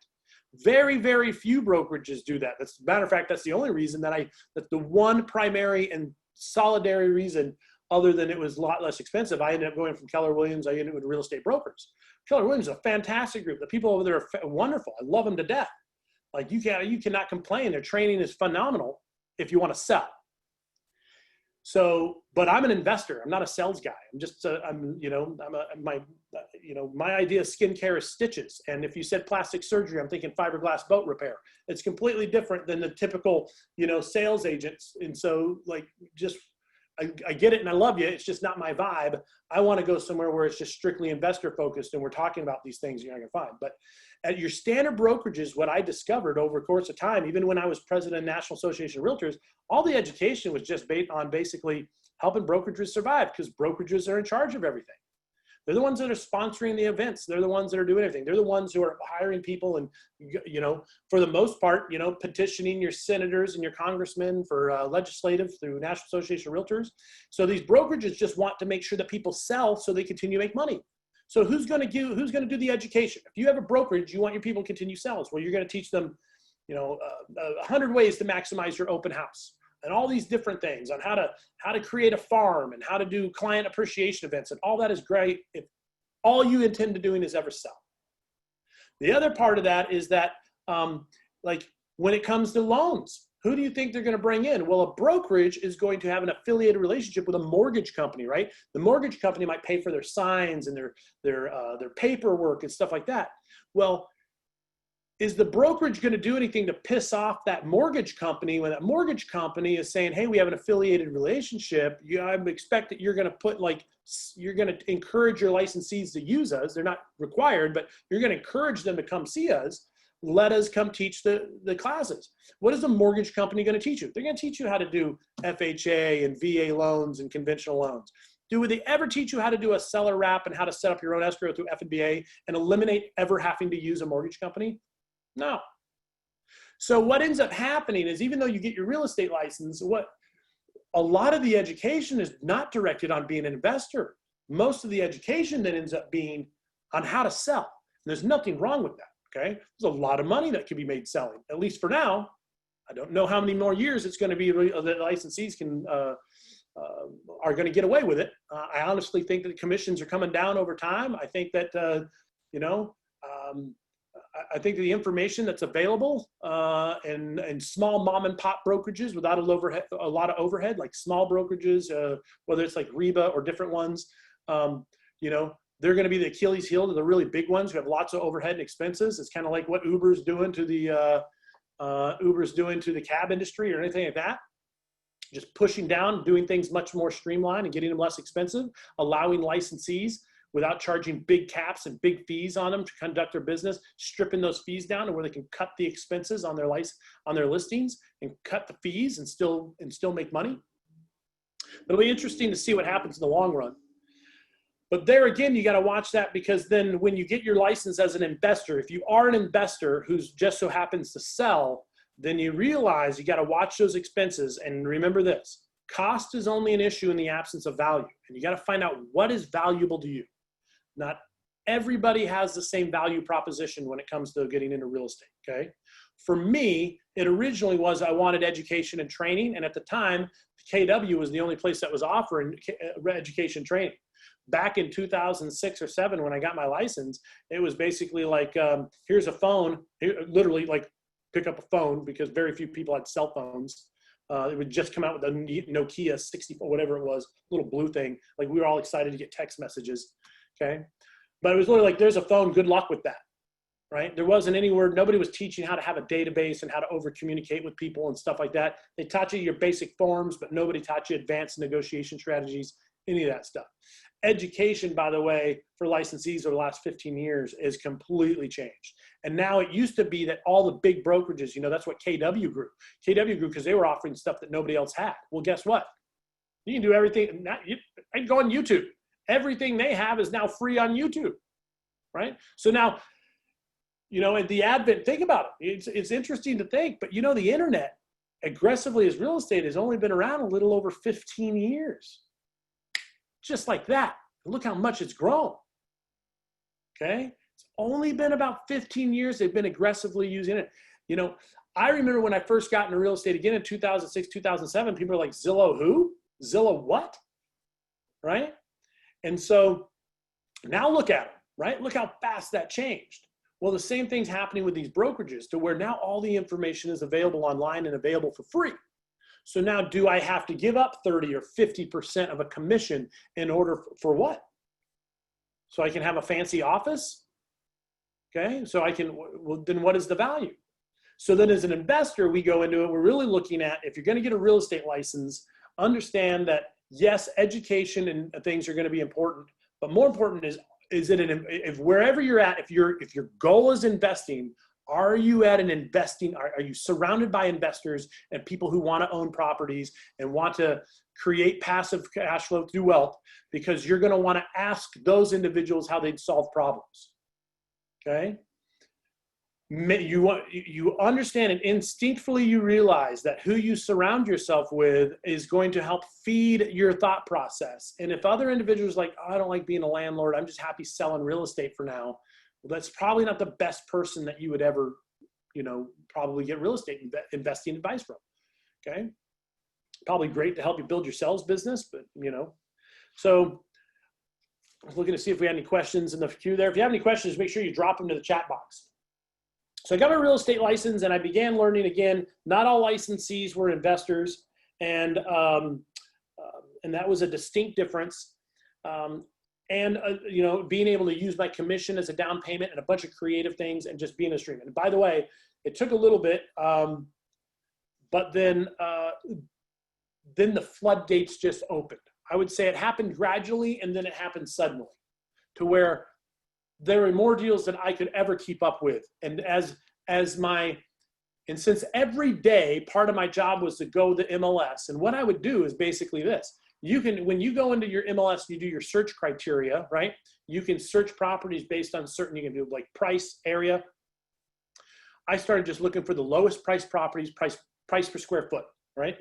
Very, very few brokerages do that. That's, matter of fact, that's the only reason that's the one primary and solidary reason, other than it was a lot less expensive. I ended up going from Keller Williams. I ended up with real estate brokers. Keller Williams is a fantastic group. The people over there are wonderful. I love them to death. Like you cannot complain. Their training is phenomenal if you want to sell. So, but I'm an investor. I'm not a sales guy. My idea of skincare is stitches. And if you said plastic surgery, I'm thinking fiberglass boat repair. It's completely different than the typical, sales agents. And so I get it and I love you. It's just not my vibe. I want to go somewhere where it's just strictly investor focused and we're talking about these things you're not going to find. But at your standard brokerages, what I discovered over the course of time, even when I was president of National Association of Realtors, all the education was just based on basically helping brokerages survive, because brokerages are in charge of everything. They're the ones that are sponsoring the events. They're the ones that are doing everything. They're the ones who are hiring people and, for the most part, petitioning your senators and your congressmen for legislative through National Association of Realtors. So these brokerages just want to make sure that people sell so they continue to make money. So who's going to do the education? If you have a brokerage, you want your people to continue sales. Well, you're going to teach them, 100 ways to maximize your open house and all these different things on how to create a farm and how to do client appreciation events. And all that is great if all you intend to doing is ever sell. The other part of that is that, when it comes to loans, who do you think they're going to bring in? Well, a brokerage is going to have an affiliated relationship with a mortgage company, right? The mortgage company might pay for their signs and their paperwork and stuff like that. Well, is the brokerage going to do anything to piss off that mortgage company when that mortgage company is saying, hey, we have an affiliated relationship? I expect that you're going to you're going to encourage your licensees to use us. They're not required, but you're going to encourage them to come see us. let us come teach the classes. What is a mortgage company going to teach you? They're going to teach you how to do FHA and VA loans and conventional loans. Would they ever teach you how to do a seller wrap and how to set up your own escrow through FNBA and eliminate ever having to use a mortgage company? No. So what ends up happening is, even though you get your real estate license, what a lot of the education is not directed on being an investor. Most of the education that ends up being on how to sell. And there's nothing wrong with that. Okay, there's a lot of money that can be made selling, at least for now. I don't know how many more years it's going to be that licensees are going to get away with it. I honestly think that the commissions are coming down over time. I think that I think the information that's available in small mom and pop brokerages without a lot of overhead, like small brokerages, whether it's like Reba or different ones, they're going to be the Achilles heel to the really big ones who have lots of overhead and expenses. It's kind of like what Uber's doing to the cab industry or anything like that. Just pushing down, doing things much more streamlined and getting them less expensive, allowing licensees without charging big caps and big fees on them to conduct their business, stripping those fees down to where they can cut the expenses on their listings and cut the fees and still make money. But it'll be interesting to see what happens in the long run. But there again, you got to watch that, because then when you get your license as an investor, if you are an investor who's just so happens to sell, then you realize you got to watch those expenses. And remember this, cost is only an issue in the absence of value. And you got to find out what is valuable to you. Not everybody has the same value proposition when it comes to getting into real estate, okay? For me, it originally was I wanted education and training. And at the time, KW was the only place that was offering education training. Back in 2006 or 7, when I got my license, it was basically like, here's a phone, literally like pick up a phone, because very few people had cell phones. It would just come out with a Nokia 64, whatever it was, little blue thing. Like, we were all excited to get text messages, okay? But it was literally like, there's a phone, good luck with that, right? There wasn't anywhere, nobody was teaching how to have a database and how to over communicate with people and stuff like that. They taught you your basic forms, but nobody taught you advanced negotiation strategies, any of that stuff. Education, by the way, for licensees over the last 15 years is completely changed. And now it used to be that all the big brokerages, that's what KW grew. KW grew because they were offering stuff that nobody else had. Well, guess what? You can do everything. I can go on YouTube. Everything they have is now free on YouTube, right? So now, at the advent, think about it. It's interesting to think, but the internet, aggressively as real estate, has only been around a little over 15 years. Just like that. Look how much it's grown. Okay? It's only been about 15 years they've been aggressively using it. I remember when I first got into real estate again in 2006, 2007, people were like, Zillow who? Zillow what? Right? And so now look at them, right? Look how fast that changed. Well, the same thing's happening with these brokerages, to where now all the information is available online and available for free. So now, do I have to give up 30 or 50% of a commission in order for what? So I can have a fancy office? Okay, so then what is the value? So then as an investor, we go into it, we're really looking at, if you're going to get a real estate license, understand that yes, education and things are going to be important, but more important is if wherever you're at, if your goal is investing, are you at an investing, are you surrounded by investors and people who want to own properties and want to create passive cash flow through wealth? Because you're going to want to ask those individuals how they'd solve problems, okay? You understand and instinctively you realize that who you surround yourself with is going to help feed your thought process. And if other individuals are like, oh, I don't like being a landlord, I'm just happy selling real estate for now, well, that's probably not the best person that you would ever, probably get real estate investing advice from, okay? Probably great to help you build your sales business, but, So I was looking to see if we had any questions in the queue there. If you have any questions, make sure you drop them to the chat box. So I got my real estate license and I began learning again. Not all licensees were investors, and that was a distinct difference. Being able to use my commission as a down payment and a bunch of creative things and just being a streamer. And by the way, it took a little bit, but then the floodgates just opened. I would say it happened gradually and then it happened suddenly, to where there were more deals than I could ever keep up with. And as as my, and since every day, part of my job was to go to the MLS. And what I would do is basically this. You can, when you go into your MLS, you do your search criteria, right? You can search properties based on certain, you can do like price, area. I started just looking for the lowest price properties, price per square foot, right?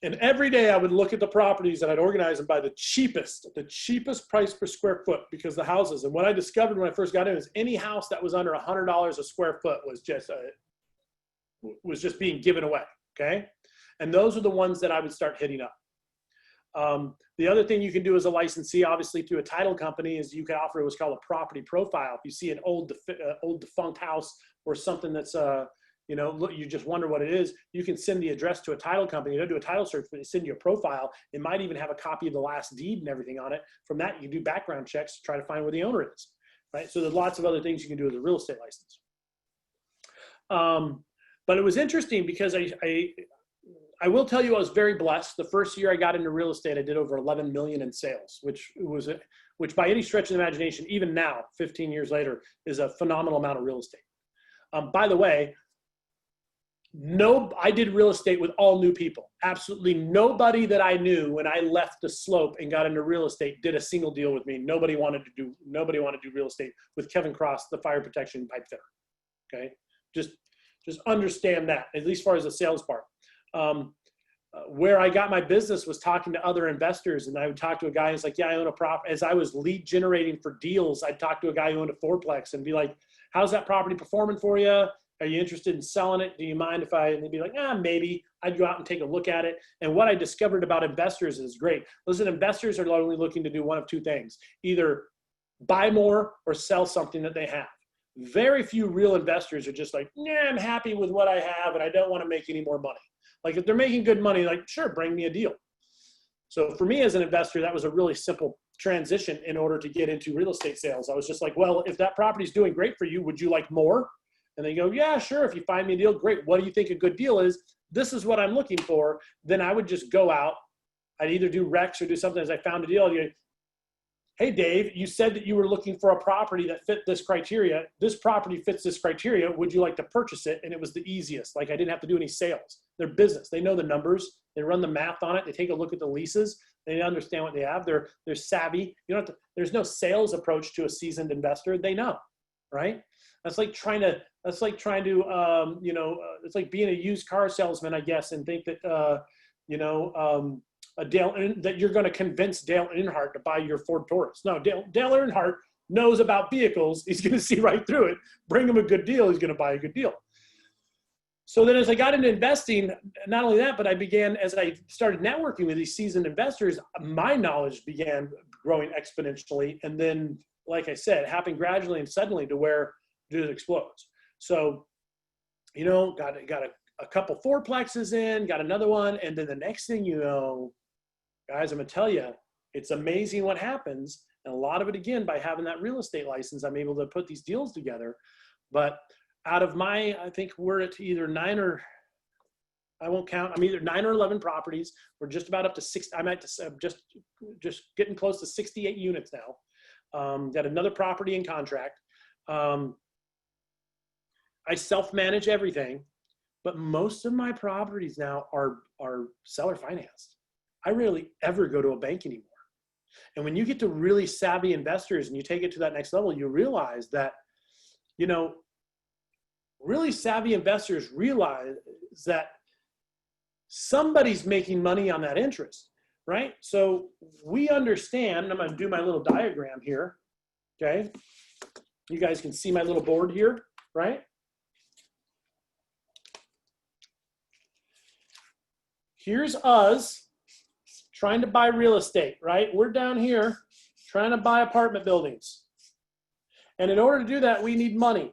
And every day I would look at the properties and I'd organize them by the cheapest price per square foot, because the houses, and what I discovered when I first got in is any house that was under $100 a square foot was just being given away, okay? And those are the ones that I would start hitting up. The other thing you can do as a licensee, obviously through a title company, is you can offer what's called a property profile. If you see an old defunct house or something that's, you know, look, you just wonder what it is, you can send the address to a title company. They'll do a title search, but they send you a profile. It might even have a copy of the last deed and everything on it. From that, you can do background checks to try to find where the owner is, right? So there's lots of other things you can do with a real estate license. But it was interesting because I will tell you I was very blessed. The first year I got into real estate, I did over 11 million in sales, which by any stretch of the imagination, even now, 15 years later, is a phenomenal amount of real estate. By the way, I did real estate with all new people. Absolutely nobody that I knew when I left the Slope and got into real estate did a single deal with me. Nobody wanted to do real estate with Kevin Cross, the fire protection pipe fitter. Okay, just understand that, at least as far as the sales part. Where I got my business was talking to other investors, and I would talk to a guy who's like, yeah, I own a prop. As I was lead generating for deals, I'd talk to a guy who owned a fourplex and be like, how's that property performing for you? Are you interested in selling it? Do you mind if and they'd be like, maybe. I'd go out and take a look at it. And what I discovered about investors is great. Listen, investors are only looking to do one of two things: either buy more or sell something that they have. Very few real investors are just like, I'm happy with what I have and I don't want to make any more money. Like if they're making good money, like, sure, bring me a deal. So for me as an investor, that was a really simple transition in order to get into real estate sales. I was just like, well, if that property's doing great for you, would you like more? And they go, yeah, sure. If you find me a deal, great. What do you think a good deal is? This is what I'm looking for. Then I would just go out. I'd either do Rex or do something. As I found a deal, I'd go, hey, Dave, you said that you were looking for a property that fit this criteria. This property fits this criteria. Would you like to purchase it? And it was the easiest. Like I didn't have to do any sales. They're business. They know the numbers. They run the math on it. They take a look at the leases. They understand what they have. They're savvy. You don't have to, there's no sales approach to a seasoned investor. They know, right? It's like it's like being a used car salesman, I guess, and think that, that you're going to convince Dale Earnhardt to buy your Ford Taurus. No, Dale Earnhardt knows about vehicles. He's going to see right through it. Bring him a good deal. He's going to buy a good deal. So then as I got into investing, not only that, but as I started networking with these seasoned investors, my knowledge began growing exponentially. And then, like I said, it happened gradually and suddenly to where it explodes. So, got a couple fourplexes in, got another one. And then the next thing you know, guys, I'm going to tell you, it's amazing what happens. And a lot of it, again, by having that real estate license, I'm able to put these deals together. But out of I think we're at either I'm either 9 or 11 properties. We're just about up to 6. I'm at just getting close to 68 units now. Got another property in contract. I self-manage everything, but most of my properties now are seller financed. I rarely ever go to a bank anymore. And when you get to really savvy investors and you take it to that next level, you realize that, really savvy investors realize that somebody's making money on that interest, right? So we understand, I'm going to do my little diagram here, okay? You guys can see my little board here, right? Here's us trying to buy real estate, right? We're down here trying to buy apartment buildings. And in order to do that, we need money.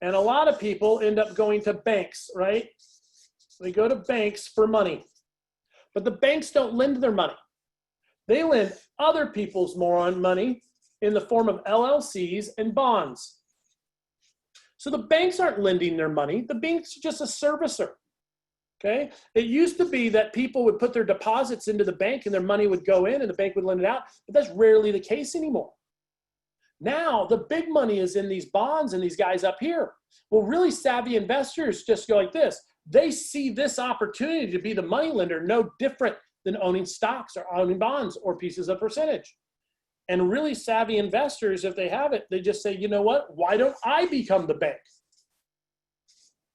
And a lot of people end up going to banks, right? They go to banks for money. But the banks don't lend their money. They lend other people's money in the form of LLCs and bonds. So the banks aren't lending their money. The bank's just a servicer. Okay. It used to be that people would put their deposits into the bank and their money would go in and the bank would lend it out, but that's rarely the case anymore. Now the big money is in these bonds and these guys up here. Well, really savvy investors just go like this. They see this opportunity to be the money lender no different than owning stocks or owning bonds or pieces of percentage. And really savvy investors, if they have it, they just say, you know what? Why don't I become the bank?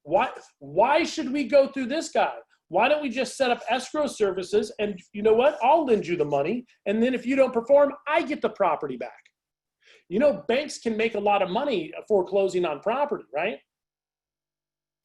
Why should we go through this guy? Why don't we just set up escrow services and you know what? I'll lend you the money. And then if you don't perform, I get the property back. You know, banks can make a lot of money foreclosing on property, right?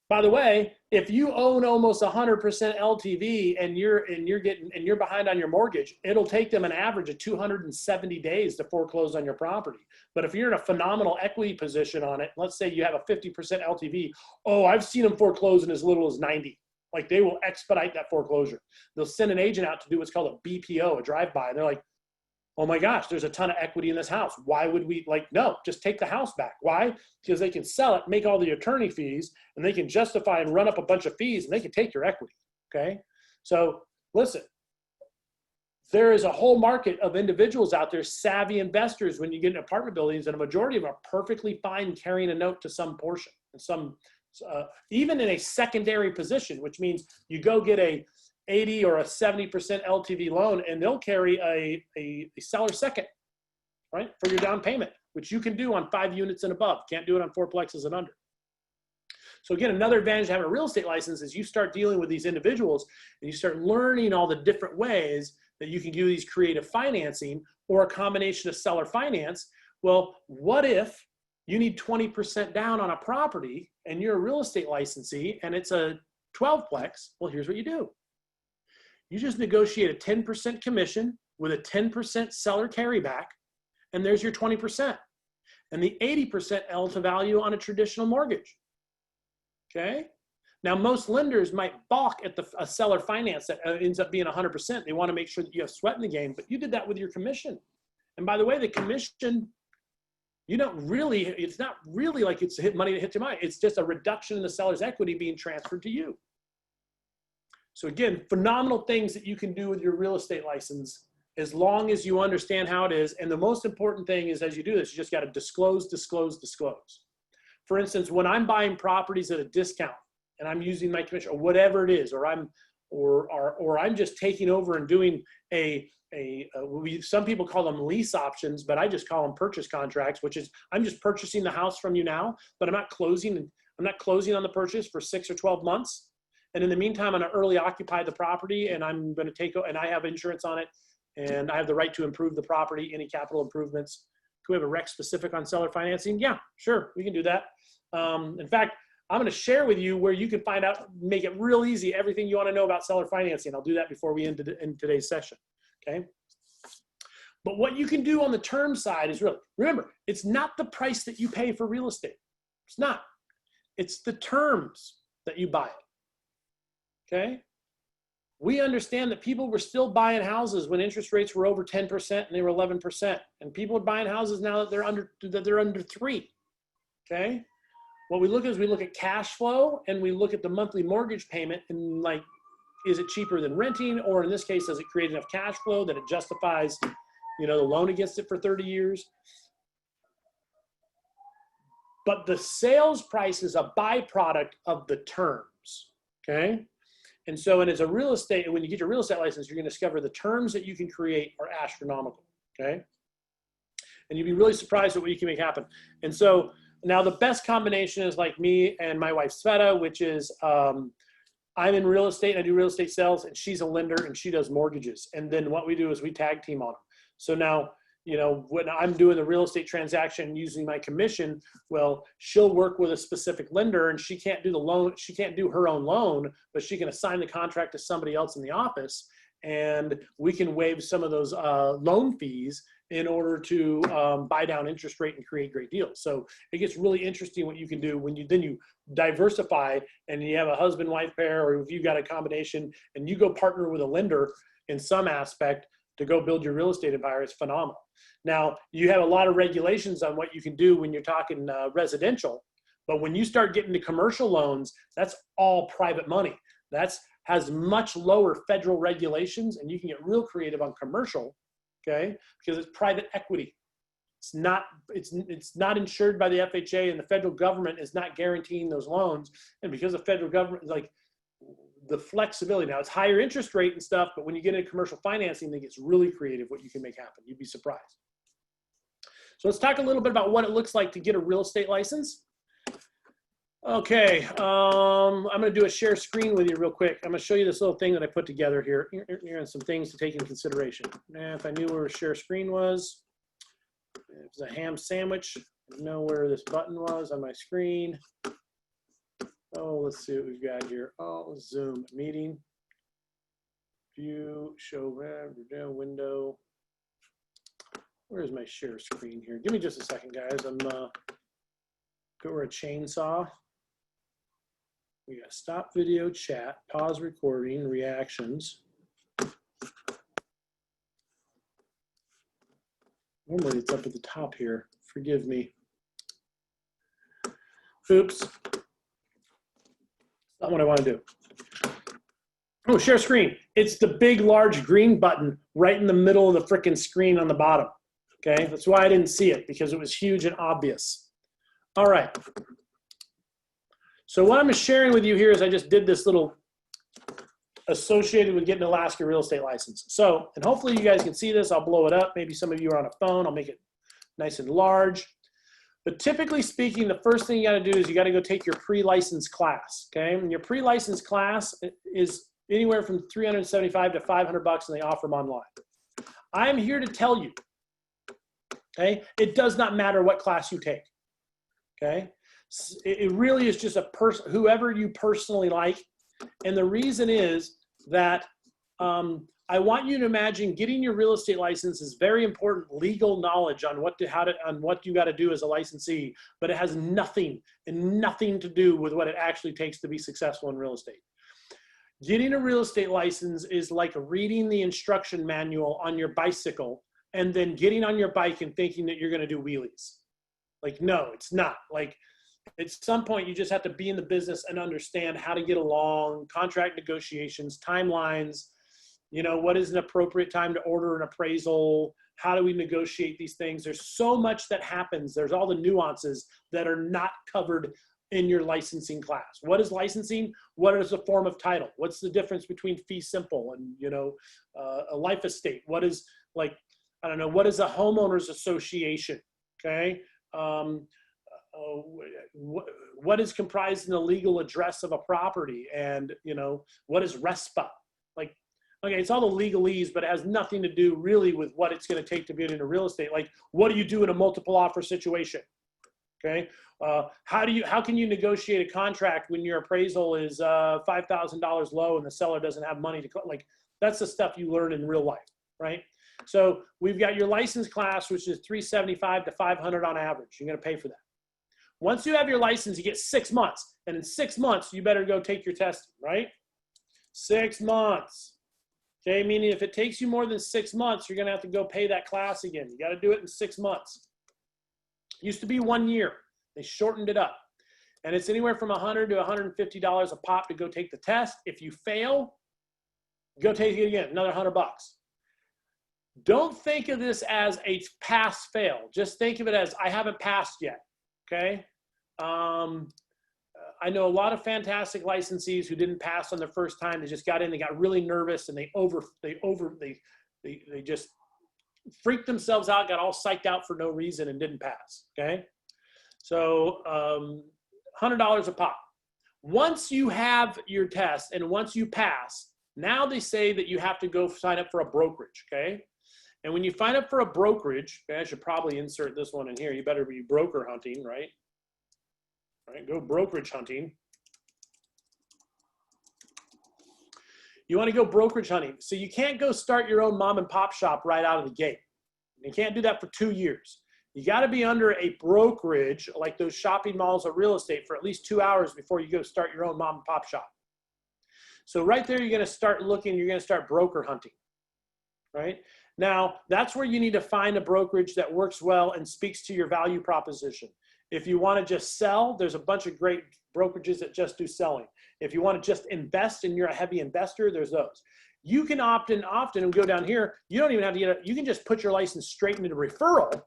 By the way, if you own almost 100% LTV and you're behind on your mortgage, it'll take them an average of 270 days to foreclose on your property. But if you're in a phenomenal equity position on it, let's say you have a 50% LTV, oh, I've seen them foreclose in as little as 90. Like they will expedite that foreclosure. They'll send an agent out to do what's called a BPO, a drive-by, and they're like, oh my gosh, there's a ton of equity in this house. Why would we, like, no, just take the house back. Why? Because they can sell it, make all the attorney fees, and they can justify and run up a bunch of fees, and they can take your equity, okay? So listen, there is a whole market of individuals out there, savvy investors, when you get in apartment buildings, and a majority of them are perfectly fine carrying a note to some portion, and some, even in a secondary position, which means you go get a 80 or a 70% LTV loan, and they'll carry a seller second, right, for your down payment, which you can do on 5 units and above. Can't do it on 4 plexes and under. So again, another advantage of having a real estate license is you start dealing with these individuals and you start learning all the different ways that you can do these creative financing or a combination of seller finance. Well, what if you need 20% down on a property and you're a real estate licensee and it's a 12-plex? Well, here's what you do. You just negotiate a 10% commission with a 10% seller carryback, and there's your 20%. And the 80% L to value on a traditional mortgage. Okay? Now, most lenders might balk at a seller finance that ends up being 100%. They want to make sure that you have sweat in the game, but you did that with your commission. And by the way, the commission, you don't really, it's not really like it's money that hits your mind. It's just a reduction in the seller's equity being transferred to you. So again, phenomenal things that you can do with your real estate license as long as you understand how it is. And the most important thing is as you do this, you just got to disclose, disclose, disclose. For instance, when I'm buying properties at a discount and I'm using my commission or whatever it is, or I'm just taking over and doing some people call them lease options, but I just call them purchase contracts, which is I'm just purchasing the house from you now, but I'm not closing on the purchase for 6 or 12 months. And in the meantime, I'm going to early occupy the property and I'm going to and I have insurance on it and I have the right to improve the property, any capital improvements. Can we have a rec specific on seller financing? Yeah, sure, we can do that. In fact, I'm going to share with you where you can find out, make it real easy, everything you want to know about seller financing. I'll do that before we end today's session, okay? But what you can do on the term side is really, remember, it's not the price that you pay for real estate. It's not. It's the terms that you buy it. Okay, we understand that people were still buying houses when interest rates were over 10% and they were 11%, and people are buying houses now that they're under 3. Okay, what we look at is we look at cash flow and we look at the monthly mortgage payment and like, is it cheaper than renting, or in this case, does it create enough cash flow that it justifies, you know, the loan against it for 30 years? But the sales price is a byproduct of the terms. Okay. And so, and as a real estate, when you get your real estate license, you're going to discover the terms that you can create are astronomical, okay? And you'd be really surprised at what you can make happen. And so now the best combination is like me and my wife, Sveta, which is I'm in real estate and I do real estate sales, and she's a lender and she does mortgages. And then what we do is we tag team on them. So now, you know, when I'm doing the real estate transaction using my commission, well, she'll work with a specific lender and she can't do the loan. She can't do her own loan, but she can assign the contract to somebody else in the office. And we can waive some of those loan fees in order to buy down interest rate and create great deals. So it gets really interesting what you can do when you diversify and you have a husband-wife pair, or if you've got a combination and you go partner with a lender in some aspect to go build your real estate empire. Is phenomenal. Now, you have a lot of regulations on what you can do when you're talking residential, but when you start getting to commercial loans, that's all private money. Has much lower federal regulations, and you can get real creative on commercial, okay? Because it's private equity. it's not insured by the FHA, and the federal government is not guaranteeing those loans. And because the federal government, like the flexibility now, it's higher interest rate and stuff, but when you get into commercial financing, it gets really creative what you can make happen. You'd be surprised. So let's talk a little bit about what it looks like to get a real estate license. Okay, I'm going to do a share screen with you real quick. I'm going to show you this little thing that I put together here. Here are some things to take into consideration. Now, if I knew where share screen was, it was a ham sandwich. I know where this button was on my screen. Oh, let's see what we've got here. Oh, Zoom meeting. View, show, window. Where's my share screen here? Give me just a second, guys. I'm go over a chainsaw. We got stop video, chat, pause recording, reactions. Normally it's up at the top here. Forgive me. Oops. Not what I want to do. Oh, share screen. It's the big, large green button right in the middle of the frickin' screen on the bottom. Okay, that's why I didn't see it, because it was huge and obvious. All right. So what I'm sharing with you here is I just did this little associated with getting an Alaska real estate license. So, and hopefully you guys can see this. I'll blow it up. Maybe some of you are on a phone. I'll make it nice and large. But typically speaking, the first thing you got to do is you got to go take your pre-license class. Okay, and your pre-license class is anywhere from $375 to $500, and they offer them online. I'm here to tell you, okay, it does not matter what class you take. Okay, it really is just a person, whoever you personally like. And the reason is that I want you to imagine getting your real estate license is very important legal knowledge on what you got to do as a licensee, but it has nothing to do with what it actually takes to be successful in real estate. Getting a real estate license is like reading the instruction manual on your bicycle and then getting on your bike and thinking that you're going to do wheelies. Like, no, it's not. Like, at some point, you just have to be in the business and understand how to get along, contract negotiations, timelines, you know, what is an appropriate time to order an appraisal? How do we negotiate these things? There's so much that happens. There's all the nuances that are not covered in your licensing class. What is licensing? What is a form of title? What's the difference between fee simple and, you know, a life estate? What is, like, I don't know, what is a homeowners association? Okay. What is comprised in the legal address of a property, and, you know, what is RESPA? Like, okay, it's all the legalese, but it has nothing to do really with what it's going to take to get into real estate. Like, what do you do in a multiple offer situation? Okay, how can you negotiate a contract when your appraisal is $5,000 low and the seller doesn't have money to, like, that's the stuff you learn in real life, right? So we've got your license class, which is $375 to $500 on average. You're going to pay for that. Once you have your license, you get 6 months. And in 6 months, you better go take your testing, right? 6 months. Okay, meaning if it takes you more than 6 months, you're going to have to go pay that class again. You got to do it in 6 months. It used to be 1 year. They shortened it up. And it's anywhere from $100 to $150 a pop to go take the test. If you fail, go take it again, another $100. Don't think of this as a pass-fail. Just think of it as, I haven't passed yet. Okay. I know a lot of fantastic licensees who didn't pass on their first time. They just got in, they got really nervous, and they just freaked themselves out, got all psyched out for no reason and didn't pass. Okay. So, $100 a pop. Once you have your test and once you pass, now they say that you have to go sign up for a brokerage. Okay. And when you sign up for a brokerage, okay, I should probably insert this one in here. You better be broker hunting, right? Right, go brokerage hunting. You want to go brokerage hunting. So you can't go start your own mom and pop shop right out of the gate. You can't do that for 2 years. You got to be under a brokerage, like those shopping malls or real estate, for at least 2 hours before you go start your own mom and pop shop. So right there, you're going to start looking, you're going to start broker hunting, right? Now, that's where you need to find a brokerage that works well and speaks to your value proposition. If you want to just sell, there's a bunch of great brokerages that just do selling. If you want to just invest and you're a heavy investor, there's those. You can opt in often and go down here. You don't even have to get it. You can just put your license straight into referral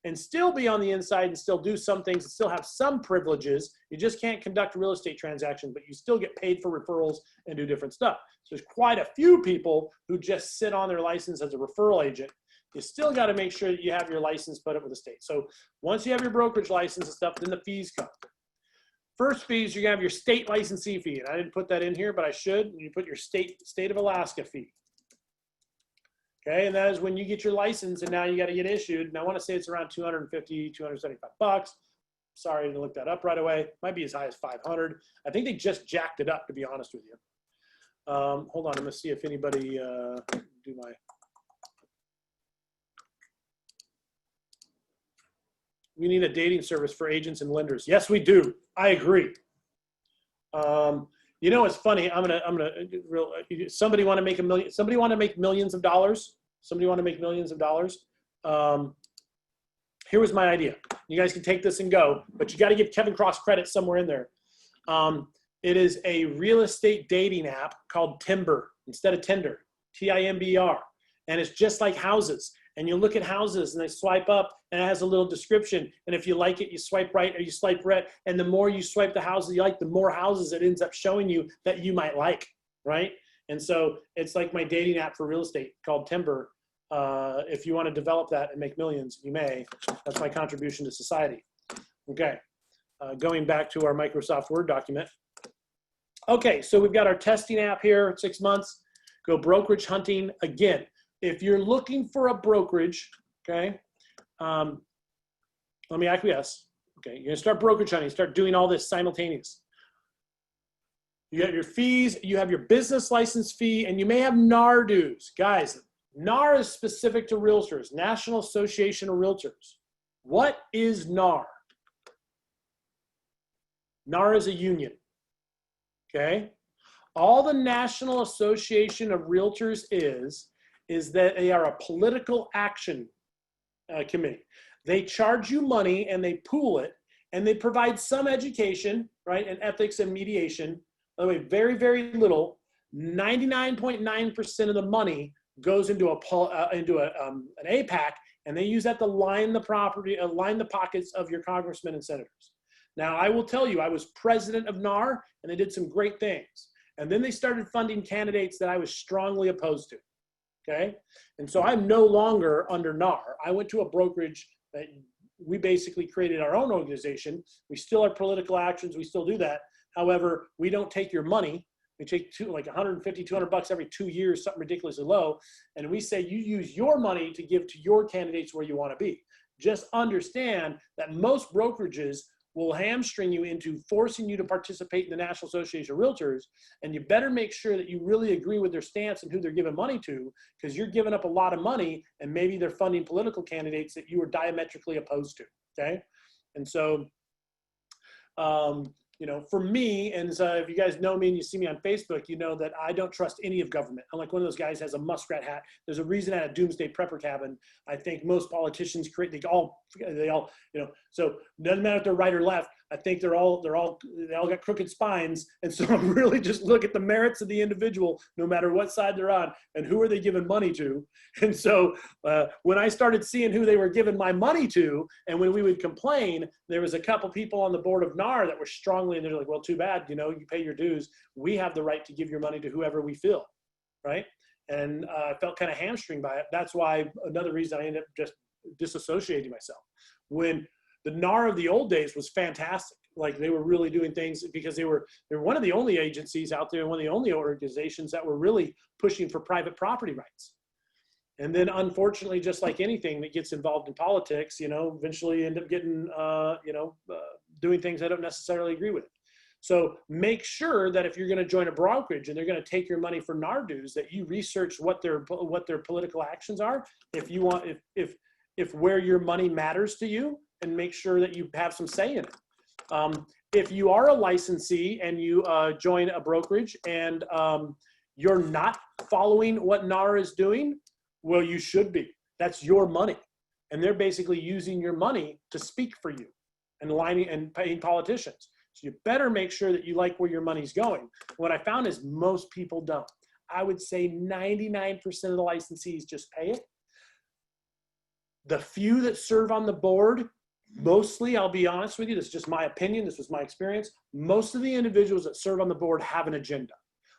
and still be on the inside and still do some things and still have some privileges. You just can't conduct real estate transactions, but you still get paid for referrals and do different stuff. So there's quite a few people who just sit on their license as a referral agent. You still got to make sure that you have your license put up with the state. So once you have your brokerage license and stuff, then the fees come. First fees, you're gonna have your state licensee fee. And I didn't put that in here, but I should. You put your state of Alaska fee. Okay, and that is when you get your license and now you got to get issued. And I want to say it's around 250, 275 bucks. Sorry, I didn't look that up right away. Might be as high as 500. I think they just jacked it up, to be honest with you. Hold on, I'm gonna see if anybody do my. We need a dating service for agents and lenders. Yes, we do. I agree. You know, it's funny. Somebody want to make $1 million. Somebody want to make millions of dollars. Somebody want to make millions of dollars. Here was my idea. You guys can take this and go, but you got to give Kevin Cross credit somewhere in there. It is a real estate dating app called Timber instead of Tinder, T-I-M-B-R, and it's just like houses. And you look at houses and they swipe up and it has a little description. And if you like it, you swipe right or you swipe right. And the more you swipe the houses you like, the more houses it ends up showing you that you might like, right? And so it's like my dating app for real estate called Timber. If you want to develop that and make millions, you may. That's my contribution to society. Okay, going back to our Microsoft Word document. Okay, so we've got our testing app here, 6 months. Go brokerage hunting again. If you're looking for a brokerage, okay, let me acquiesce. Okay, you're gonna start brokerage hunting, start doing all this simultaneous. You have your fees, you have your business license fee, and you may have NAR dues. Guys, NAR is specific to realtors, National Association of Realtors. What is NAR? NAR is a union, okay? All the National Association of Realtors is that they are a political action committee. They charge you money and they pool it and they provide some education, right, and ethics and mediation. By the way, very, very little. 99.9% of the money goes into an APAC, and they use that to line the pockets of your congressmen and senators. Now, I will tell you, I was president of NAR, and they did some great things. And then they started funding candidates that I was strongly opposed to. Okay, and so I'm no longer under NAR. I went to a brokerage that we basically created our own organization. We still have political actions. We still do that. However, we don't take your money. We take like 150, 200 bucks every 2 years, something ridiculously low. And we say you use your money to give to your candidates where you want to be. Just understand that most brokerages will hamstring you into forcing you to participate in the National Association of Realtors, and you better make sure that you really agree with their stance and who they're giving money to, because you're giving up a lot of money and maybe they're funding political candidates that you were diametrically opposed to, okay? And so, you know, for me, and if you guys know me and you see me on Facebook, you know that I don't trust any of government. I'm like one of those guys who has a muskrat hat. There's a reason at a doomsday prepper cabin. I think most politicians they all, you know, so doesn't matter if they're right or left. I think they all got crooked spines. And so I'm really just look at the merits of the individual, no matter what side they're on, and who are they giving money to. And so when I started seeing who they were giving my money to, and when we would complain, there was a couple people on the board of NAR that were strongly, and they're like, well, too bad, you know, you pay your dues. We have the right to give your money to whoever we feel, right? And I felt kind of hamstringed by it. That's why another reason I ended up just disassociating myself. When the NAR of the old days was fantastic. Like they were really doing things because they were one of the only agencies out there, one of the only organizations that were really pushing for private property rights. And then unfortunately, just like anything that gets involved in politics, you know, eventually end up getting, doing things I don't necessarily agree with. So make sure that if you're going to join a brokerage and they're going to take your money for NAR dues, that you research what their political actions are. If you want, if where your money matters to you, and make sure that you have some say in it. If you are a licensee and you join a brokerage and you're not following what NAR is doing, well, you should be. That's your money. And they're basically using your money to speak for you and lining and paying politicians. So you better make sure that you like where your money's going. What I found is most people don't. I would say 99% of the licensees just pay it. The few that serve on the board, mostly, I'll be honest with you, this is just my opinion, this was my experience, most of the individuals that serve on the board have an agenda.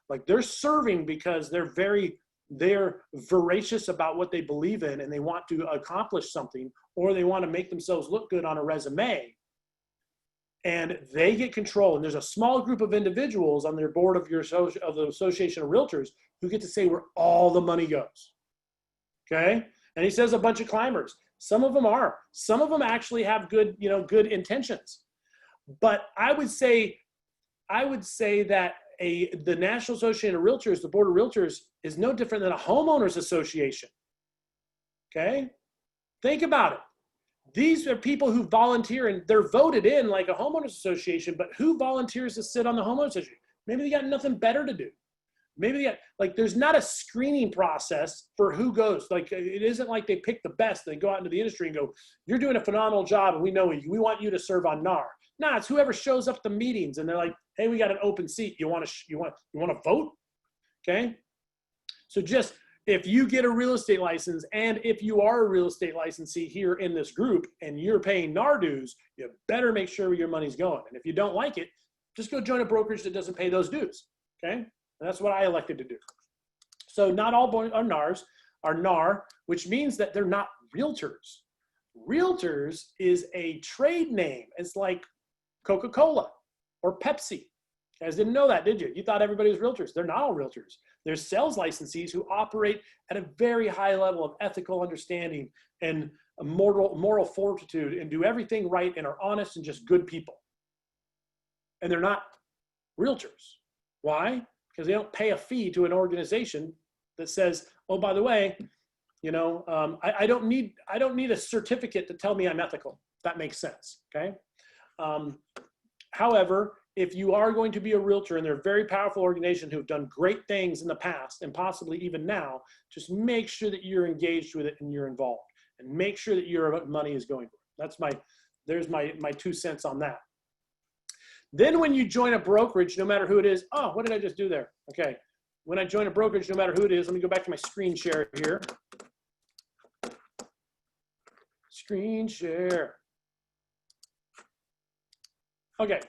Like they're serving because they're voracious about what they believe in and they want to accomplish something, or they want to make themselves look good on a resume. And they get control. And there's a small group of individuals on their board of the Association of Realtors who get to say where all the money goes. Okay? And he says a bunch of climbers. Some of them are. Some of them actually have good intentions. But I would say that the National Association of Realtors, the Board of Realtors, is no different than a homeowners association. Okay? Think about it. These are people who volunteer and they're voted in like a homeowners association, but who volunteers to sit on the homeowners association? Maybe they got nothing better to do. Maybe they got, like, there's not a screening process for who goes. Like, it isn't like they pick the best. They go out into the industry and go, you're doing a phenomenal job and we know you. We want you to serve on NAR. Nah, it's whoever shows up at the meetings and they're like, hey, we got an open seat. You want to vote? Okay. So just, if you get a real estate license and if you are a real estate licensee here in this group and you're paying NAR dues, you better make sure where your money's going. And if you don't like it, just go join a brokerage that doesn't pay those dues. Okay. And that's what I elected to do. So not all are NARs, are NAR, which means that they're not realtors. Realtors is a trade name. It's like Coca-Cola or Pepsi. You guys didn't know that, did you? You thought everybody was realtors. They're not all realtors. There's sales licensees who operate at a very high level of ethical understanding and moral fortitude and do everything right and are honest and just good people. And they're not realtors. Why? Because they don't pay a fee to an organization that says, oh, by the way, I don't need a certificate to tell me I'm ethical. If that makes sense. Okay. However, if you are going to be a realtor and they're a very powerful organization who have done great things in the past and possibly even now, just make sure that you're engaged with it and you're involved and make sure that your money is going. There's my 2 cents on that. Then when you join a brokerage, no matter who it is, oh, what did I just do there? Okay. When I join a brokerage, no matter who it is, let me go back to my screen share here. Screen share. Okay.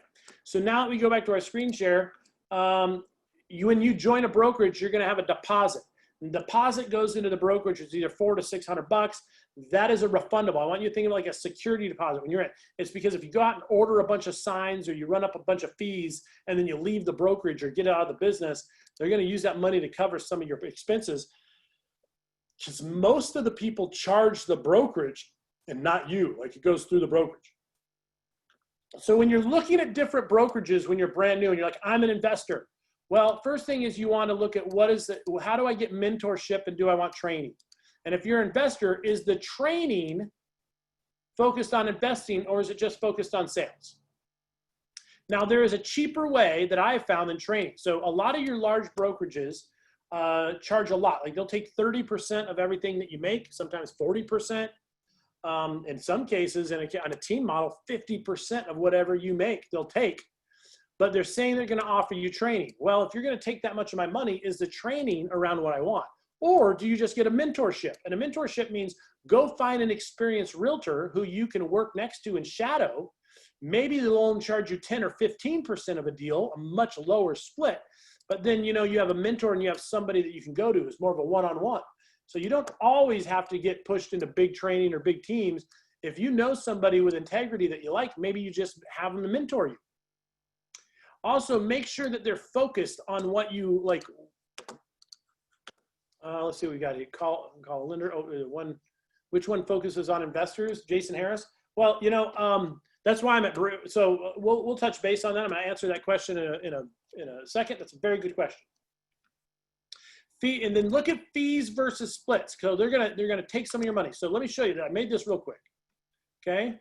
So now that we go back to our screen share, when you join a brokerage, you're going to have a deposit. The deposit goes into the brokerage. It's either $400 to $600. That is a refundable. I want you to think of like a security deposit when you're in. It's because if you go out and order a bunch of signs or you run up a bunch of fees and then you leave the brokerage or get out of the business, they're going to use that money to cover some of your expenses. Because most of the people charge the brokerage and not you. Like it goes through the brokerage. So when you're looking at different brokerages, when you're brand new and you're like, I'm an investor. Well, first thing is you want to look at how do I get mentorship and do I want training? And if you're an investor, is the training focused on investing or is it just focused on sales? Now, there is a cheaper way that I have found than training. So a lot of your large brokerages charge a lot. Like they'll take 30% of everything that you make, sometimes 40%. In some cases, on a team model, 50% of whatever you make, they'll take. But they're saying they're going to offer you training. Well, if you're going to take that much of my money, is the training around what I want? Or do you just get a mentorship? And a mentorship means go find an experienced realtor who you can work next to and shadow. Maybe they'll only charge you 10 or 15% of a deal, a much lower split. But then, you have a mentor and you have somebody that you can go to who's more of a one-on-one. So you don't always have to get pushed into big training or big teams. If you know somebody with integrity that you like, maybe you just have them to mentor you. Also, make sure that they're focused on what you like. Let's see what we got here. Call a lender. Oh, which one focuses on investors? Jason Harris. Well, that's why I'm at. So we'll touch base on that. I'm going to answer that question in a second. That's a very good question. Fee, and then look at fees versus splits. So they're gonna take some of your money. So let me show you that. I made this real quick. Okay.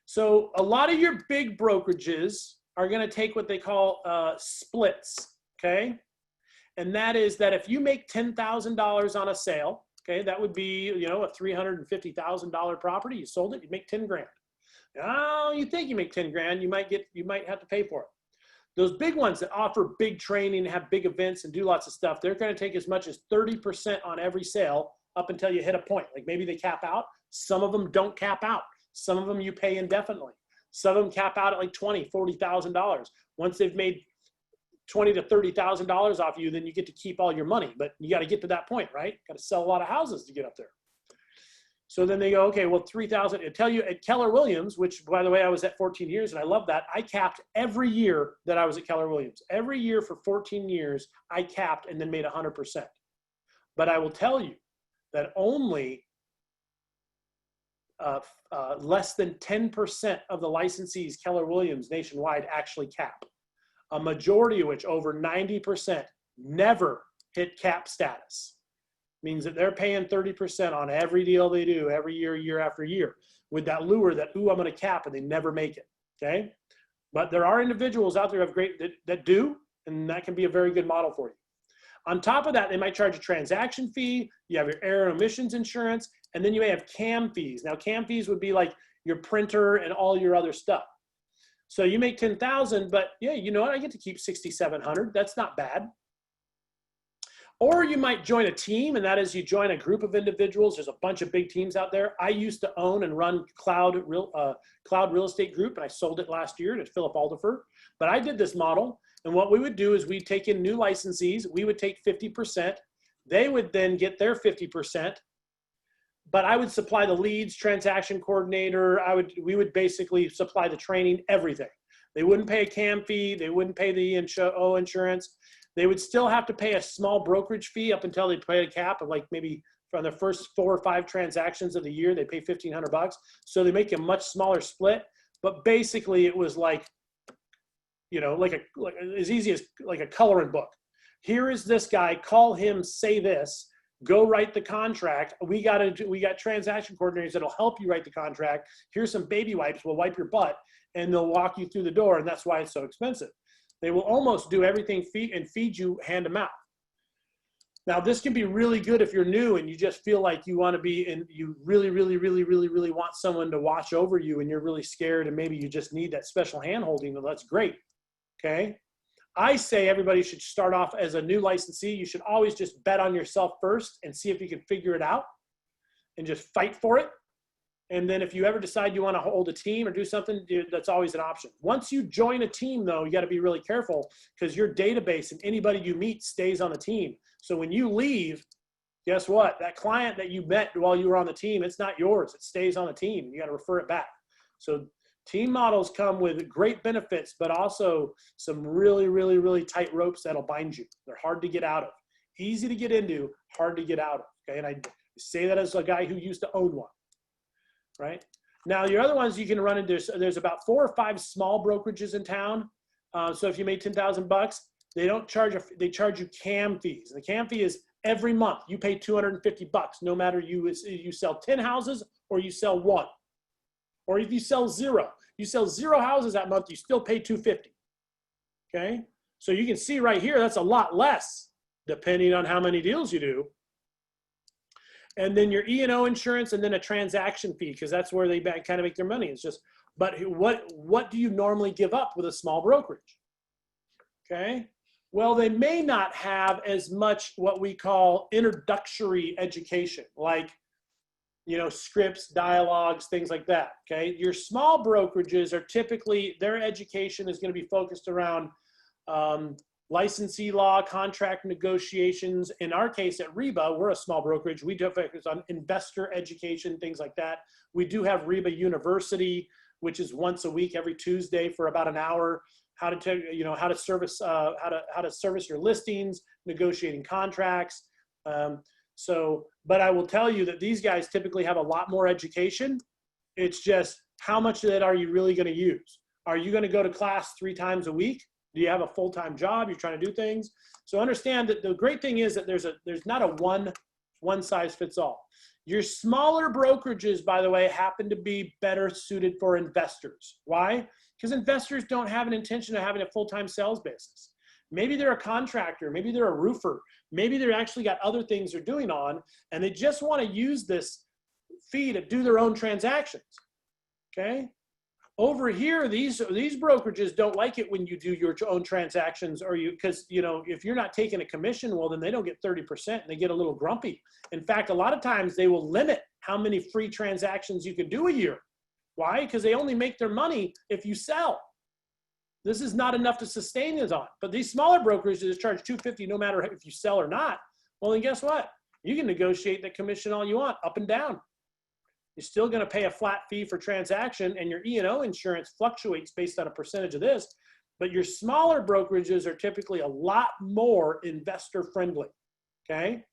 So a lot of your big brokerages are going to take what they call splits. Okay. And that is that if you make $10,000 on a sale, okay, that would be, a $350,000 property. You sold it, you make 10 grand. Oh, you think you make 10 grand, you might have to pay for it. Those big ones that offer big training, have big events and do lots of stuff, they're going to take as much as 30% on every sale up until you hit a point. Like maybe they cap out. Some of them don't cap out. Some of them you pay indefinitely. Some of them cap out at like $20,000, $40,000. Once they've made $20,000 to $30,000 off you, then you get to keep all your money. But you got to get to that point, right? Got to sell a lot of houses to get up there. So then they go, okay, well, 3,000. I tell you, at Keller Williams, which by the way, I was at 14 years and I love that. I capped every year that I was at Keller Williams. Every year for 14 years, I capped and then made 100%. But I will tell you that only less than 10% of the licensees Keller Williams nationwide actually cap. A majority of which, over 90%, never hit cap status. Means that they're paying 30% on every deal they do every year, year after year, with that lure that, ooh, I'm going to cap, and they never make it. Okay. But there are individuals out there who have great that do, and that can be a very good model for you. On top of that, they might charge a transaction fee. You have your air and emissions insurance, and then you may have CAM fees. Now, CAM fees would be like your printer and all your other stuff. So you make 10,000, but yeah, you know what? I get to keep 6,700. That's not bad. Or you might join a team, and that is you join a group of individuals. There's a bunch of big teams out there. I used to own and run Cloud Real Estate Group, and I sold it last year to Philip Alderfer. But I did this model, and what we would do is we'd take in new licensees. We would take 50%. They would then get their 50%. But I would supply the leads, transaction coordinator. We would basically supply the training, everything. They wouldn't pay a CAM fee. They wouldn't pay the insurance. They would still have to pay a small brokerage fee up until they pay a cap of like maybe from the first 4 or 5 transactions of the year, they pay $1,500. So they make a much smaller split. But basically it was like, you know, like as easy as like a coloring book. Here is this guy, call him, say this, go write the contract. We got transaction coordinators that'll help you write the contract. Here's some baby wipes, we'll wipe your butt, and they'll walk you through the door. And that's why it's so expensive. They will almost do everything feed you hand to mouth. Now, this can be really good if you're new and you just feel like you want to be, and you really, really, really, really, really want someone to watch over you, and you're really scared, and maybe you just need that special hand holding. Well, that's great. Okay. I say everybody should start off as a new licensee. You should always just bet on yourself first and see if you can figure it out and just fight for it. And then if you ever decide you want to hold a team or do something, that's always an option. Once you join a team, though, you got to be really careful because your database and anybody you meet stays on the team. So when you leave, guess what? That client that you met while you were on the team, it's not yours. It stays on the team. You got to refer it back. So team models come with great benefits, but also some really, really, really tight ropes that'll bind you. They're hard to get out of. Easy to get into, hard to get out of. Okay, and I say that as a guy who used to own one. Right now, your other ones you can run into. There's about 4 or 5 small brokerages in town. So if you made $10,000, they don't charge. They charge you CAM fees. And the CAM fee is every month. You pay $250, no matter you sell 10 houses or you sell 1, or if you sell 0. You sell 0 houses that month, you still pay $250. Okay, so you can see right here that's a lot less depending on how many deals you do. And then your E&O insurance, and then a transaction fee, because that's where they kind of make their money. It's just, but what do you normally give up with a small brokerage? Okay, well, they may not have as much what we call introductory education, like, you know, scripts, dialogues, things like that. Okay, your small brokerages are typically, their education is going to be focused around licensee law, contract negotiations. In our case at REBA, we're a small brokerage. We do focus on investor education, things like that. We do have REBA University, which is once a week, every Tuesday for about an hour. How to service your listings, negotiating contracts. But I will tell you that these guys typically have a lot more education. It's just how much of that are you really going to use? Are you going to go to class 3 times a week? Do you have a full-time job? You're trying to do things. So understand that the great thing is that there's not a one size fits all. Your smaller brokerages, by the way, happen to be better suited for investors. Why? Because investors don't have an intention of having a full-time sales basis. Maybe they're a contractor, maybe they're a roofer, maybe they're actually got other things they're doing on, and they just want to use this fee to do their own transactions. Okay? Over here, these brokerages don't like it when you do your own transactions, or because if you're not taking a commission, well, then they don't get 30% and they get a little grumpy. In fact, a lot of times they will limit how many free transactions you can do a year. Why? Because they only make their money if you sell. This is not enough to sustain us on. But these smaller brokerages charge $250 no matter if you sell or not. Well, then guess what? You can negotiate the commission all you want, up and down. You're still going to pay a flat fee for transaction, and your E&O insurance fluctuates based on a percentage of this. But your smaller brokerages are typically a lot more investor friendly. Okay?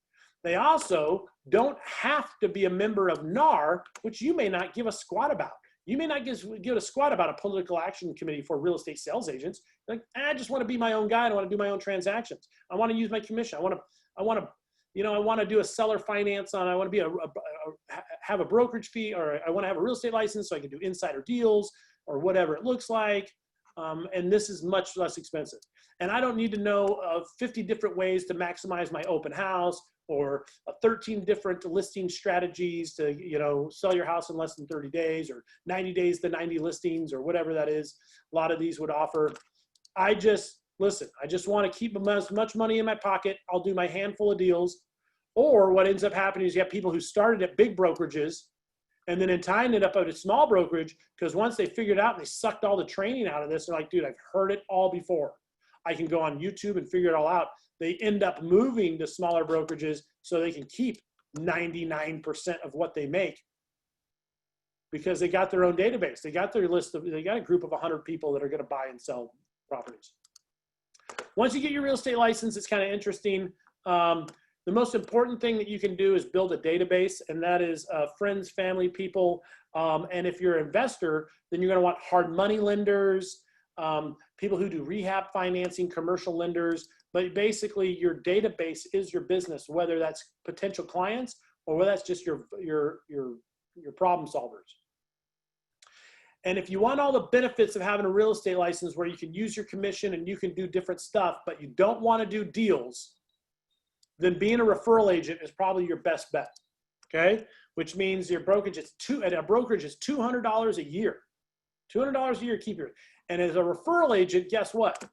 They also don't have to be a member of NAR, which you may not give a squat about. You may not give a squat about a political action committee for real estate sales agents. Like, I just want to be my own guy. I want to do my own transactions. I want to use my commission. I want to do a seller finance on, I want to be have a brokerage fee, or I want to have a real estate license so I can do insider deals or whatever it looks like. And this is much less expensive. And I don't need to know 50 different ways to maximize my open house, or 13 different listing strategies to, sell your house in less than 30 days, or 90 days to 90 listings, or whatever that is. A lot of these would offer. I just want to keep as much money in my pocket. I'll do my handful of deals. Or what ends up happening is you have people who started at big brokerages and then in time ended up at a small brokerage, because once they figured it out and they sucked all the training out of this, they're like, dude, I've heard it all before. I can go on YouTube and figure it all out. They end up moving to smaller brokerages so they can keep 99% of what they make, because they got their own database. They got their they got a group of 100 people that are going to buy and sell properties. Once you get your real estate license, it's kind of interesting. The most important thing that you can do is build a database, and that is friends, family, people. And if you're an investor, then you're going to want hard money lenders, people who do rehab financing, commercial lenders. But basically, your database is your business, whether that's potential clients or whether that's just your problem solvers. And if you want all the benefits of having a real estate license where you can use your commission and you can do different stuff, but you don't want to do deals, then being a referral agent is probably your best bet. Okay? Which means your brokerage is $200 a year. $200 a year, keep your. And as a referral agent, guess what?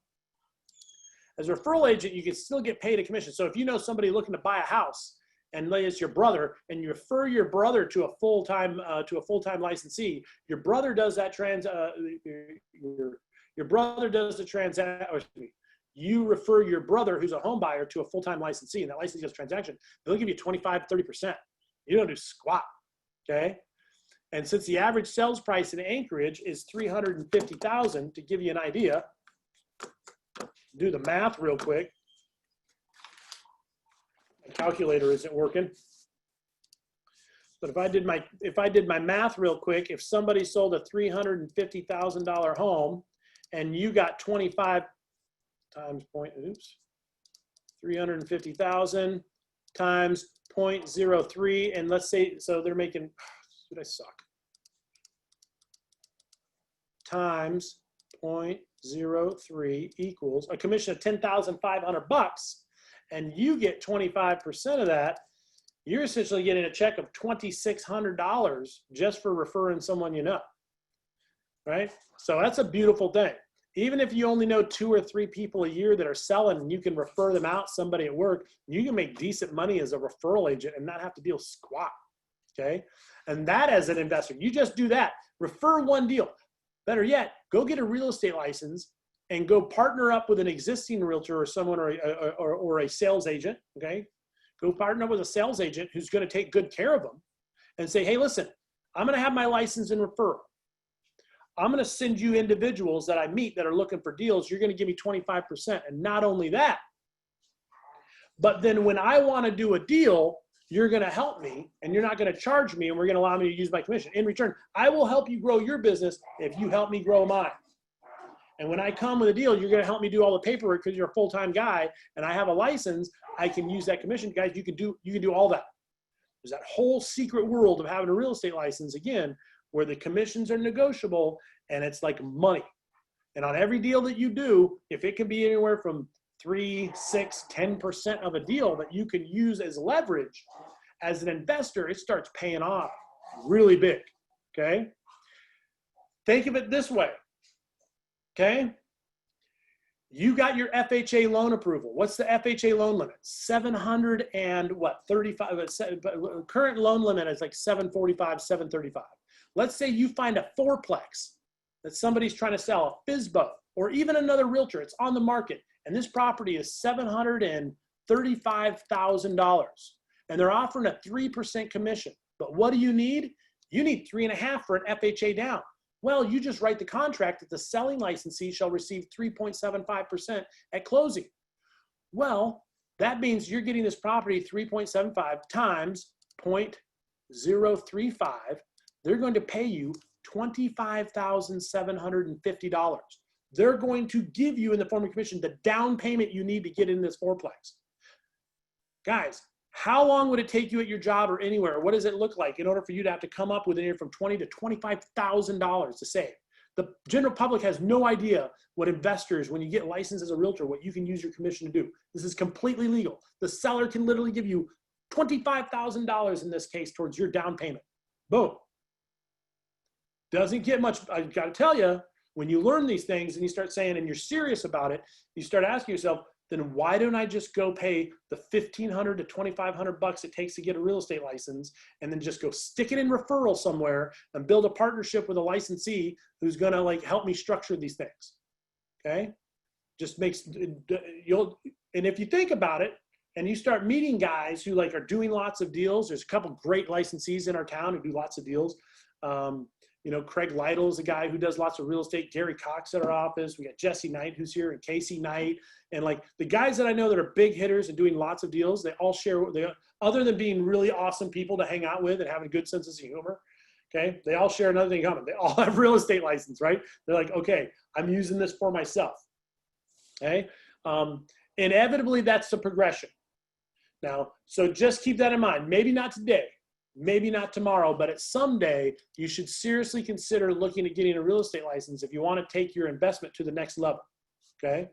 As a referral agent, you can still get paid a commission. So if you know somebody looking to buy a house, and it's your brother, and you refer your brother to a full-time licensee, your brother does that your brother does the transaction. You refer your brother, who's a home buyer, to a full-time licensee, and that licensee does a transaction. They'll give you 25, 30%. You don't do squat. Okay. And since the average sales price in Anchorage is $350,000, to give you an idea, do the math real quick. My calculator isn't working. But if I did my math real quick, if somebody sold a $350,000 home and you got 25 times 350,000 times 0.03, and let's say, so they're making, dude, I suck. Times 0.03 equals a commission of $10,500, and you get 25% of that, you're essentially getting a check of $2,600 just for referring someone you know, right? So that's a beautiful thing. Even if you only know 2 or 3 people a year that are selling, and you can refer them out, somebody at work, you can make decent money as a referral agent and not have to deal squat, okay? And that as an investor, you just do that. Refer one deal. Better yet, go get a real estate license and go partner up with an existing realtor or someone or a sales agent, okay? Go partner up with a sales agent who's going to take good care of them and say, hey, listen, I'm going to have my license and referral. I'm going to send you individuals that I meet that are looking for deals. You're going to give me 25%. And not only that, but then when I want to do a deal, you're going to help me and you're not going to charge me, and we're going to allow me to use my commission. In return, I will help you grow your business if you help me grow mine. And when I come with a deal, you're going to help me do all the paperwork because you're a full-time guy and I have a license. I can use that commission. Guys, you can do all that. There's that whole secret world of having a real estate license, again, where the commissions are negotiable and it's like money. And on every deal that you do, if it can be anywhere from 3, 6, 10% of a deal that you can use as leverage, as an investor, it starts paying off really big, okay? Think of it this way, okay? You got your FHA loan approval. What's the FHA loan limit? 700 and what, 35, current loan limit is like 745, 735. Let's say you find a fourplex that somebody's trying to sell, a FSBO, or even another realtor, it's on the market, and this property is $735,000, and they're offering a 3% commission. But what do you need? You need 3.5 for an FHA down. Well, you just write the contract that the selling licensee shall receive 3.75% at closing. Well, that means you're getting this property 3.75 times 0.035. They're going to pay you $25,750. They're going to give you in the form of commission the down payment you need to get in this fourplex. Guys, how long would it take you at your job or anywhere? What does it look like in order for you to have to come up with anywhere from $20,000 to $25,000 to save? The general public has no idea what investors, when you get licensed as a realtor, what you can use your commission to do. This is completely legal. The seller can literally give you $25,000 in this case towards your down payment. Boom. Doesn't get much, I gotta tell you, when you learn these things and you start saying, and you're serious about it, you start asking yourself, then why don't I just go pay the $1,500 to $2,500 it takes to get a real estate license, and then just go stick it in referral somewhere and build a partnership with a licensee who's gonna like help me structure these things, okay? Just makes, and if you think about it, and you start meeting guys who like are doing lots of deals, there's a couple great licensees in our town who do lots of deals. You know, Craig Lytle is a guy who does lots of real estate. Gary Cox at our office. We got Jesse Knight who's here, and Casey Knight. And like the guys that I know that are big hitters and doing lots of deals, they all share what they, other than being really awesome people to hang out with and having a good sense of humor, okay? They all share another thing in common. They all have real estate license, right? They're like, okay, I'm using this for myself, okay? Inevitably, that's the progression. Now, so just keep that in mind. Maybe not today. Maybe not tomorrow, but at some day, you should seriously consider looking at getting a real estate license if you want to take your investment to the next level, okay?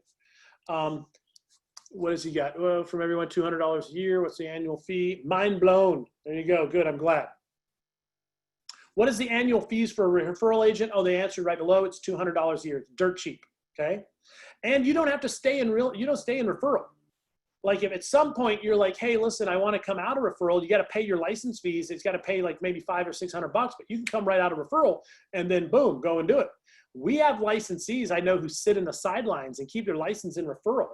What has he got? Well, from everyone, $200 a year. What's the annual fee? Mind blown. There you go. Good, I'm glad. What is the annual fees for a referral agent? Oh, they answered right below. It's $200 a year. It's dirt cheap, okay? And you don't have to stay in referral. Like if at some point you're like, hey, listen, I want to come out of referral, you got to pay your license fees. It's got to pay like maybe $500 or $600, but you can come right out of referral and then boom, go and do it. We have licensees I know who sit in the sidelines and keep their license in referral.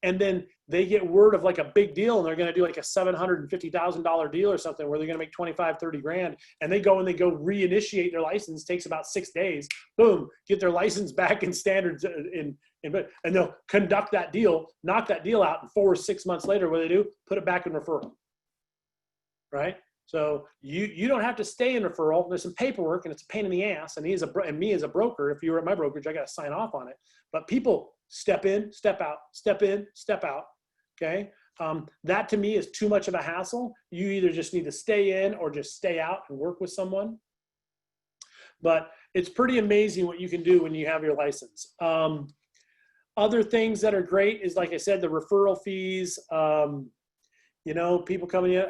And then they get word of like a big deal and they're going to do like a $750,000 deal or something where they're going to make 25, 30 grand. And they go reinitiate their license. It takes about 6 days. Boom, get their license back in standards and they'll conduct that deal, knock that deal out, and 4 or 6 months later, what do they do? Put it back in referral, right? So you don't have to stay in referral. There's some paperwork and it's a pain in the ass. And me as a broker, if you were at my brokerage, I got to sign off on it. But people step in, step out, step in, step out, okay? That to me is too much of a hassle. You either just need to stay in or just stay out and work with someone. But it's pretty amazing what you can do when you have your license. Other things that are great is, like I said, the referral fees, you know, people coming in,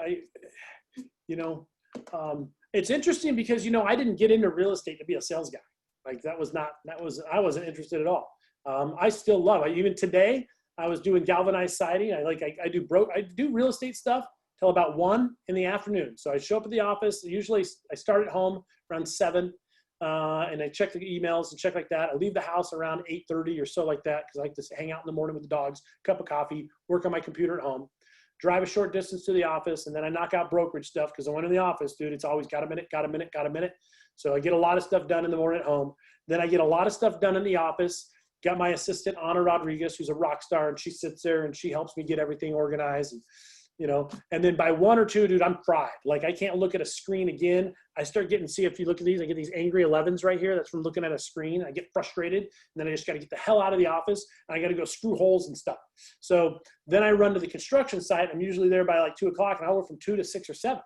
it's interesting because, you know, I didn't get into real estate to be a sales guy. Like I wasn't interested at all. I still love it. Even today, I was doing galvanized siding. I do real estate stuff till about 1 in the afternoon. So I show up at the office. Usually I start at home around 7. And I check the emails and check like that. I leave the house around 8:30 or so like that because I like to hang out in the morning with the dogs, cup of coffee, work on my computer at home, drive a short distance to the office, and then I knock out brokerage stuff because I went in the office, dude, it's always got a minute. So I get a lot of stuff done in the morning at home. Then I get a lot of stuff done in the office. Got my assistant, Ana Rodriguez, who's a rock star, and she sits there and she helps me get everything organized. And, you know, and then by 1 or 2, dude, I'm fried. Like I can't look at a screen again. I start getting, see if you look at these, I get these angry 11s right here. That's from looking at a screen. I get frustrated and then I just got to get the hell out of the office and I got to go screw holes and stuff. So then I run to the construction site. I'm usually there by like 2 o'clock and I work from 2 to 6 or 7,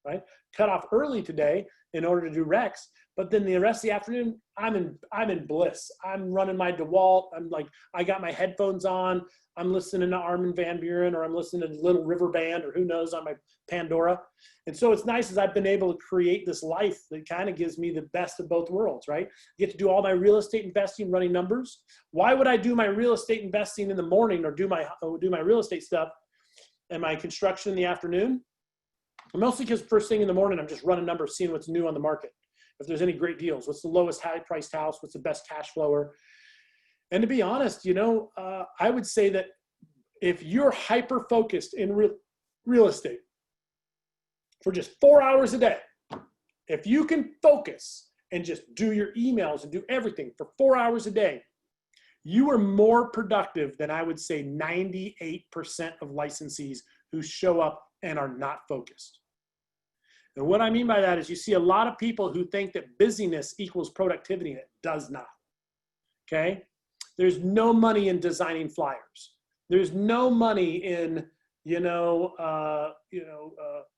right? Cut off early today in order to do Rex. But then the rest of the afternoon, I'm in bliss. I'm running my DeWalt. I'm like, I got my headphones on. I'm listening to Armin van Buuren, or I'm listening to Little River Band, or who knows, on my Pandora. And so it's nice as I've been able to create this life that kind of gives me the best of both worlds, right? I get to do all my real estate investing, running numbers. Why would I do my real estate investing in the morning, or do my real estate stuff and my construction in the afternoon? Mostly because first thing in the morning, I'm just running numbers, seeing what's new on the market. If there's any great deals, what's the lowest high-priced house, what's the best cash flower. And to be honest, I would say that if you're hyper-focused in real estate for just 4 hours a day, if you can focus and just do your emails and do everything for 4 hours a day, you are more productive than, I would say, 98% of licensees who show up and are not focused. And what I mean by that is you see a lot of people who think that busyness equals productivity, and it does not. Okay? There's no money in designing flyers. There's no money in,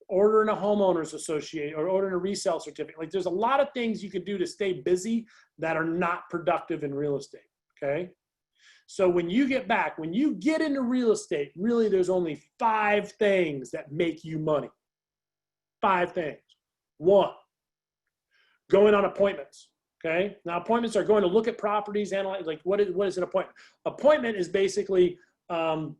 ordering a homeowners association or ordering a resale certificate. Like, there's a lot of things you could do to stay busy that are not productive in real estate. Okay? So when you get into real estate, really there's only 5 things that make you money. 5 things. 1, going on appointments. Okay. Now appointments are going to look at properties, analyze, like what is an appointment? Appointment is basically, I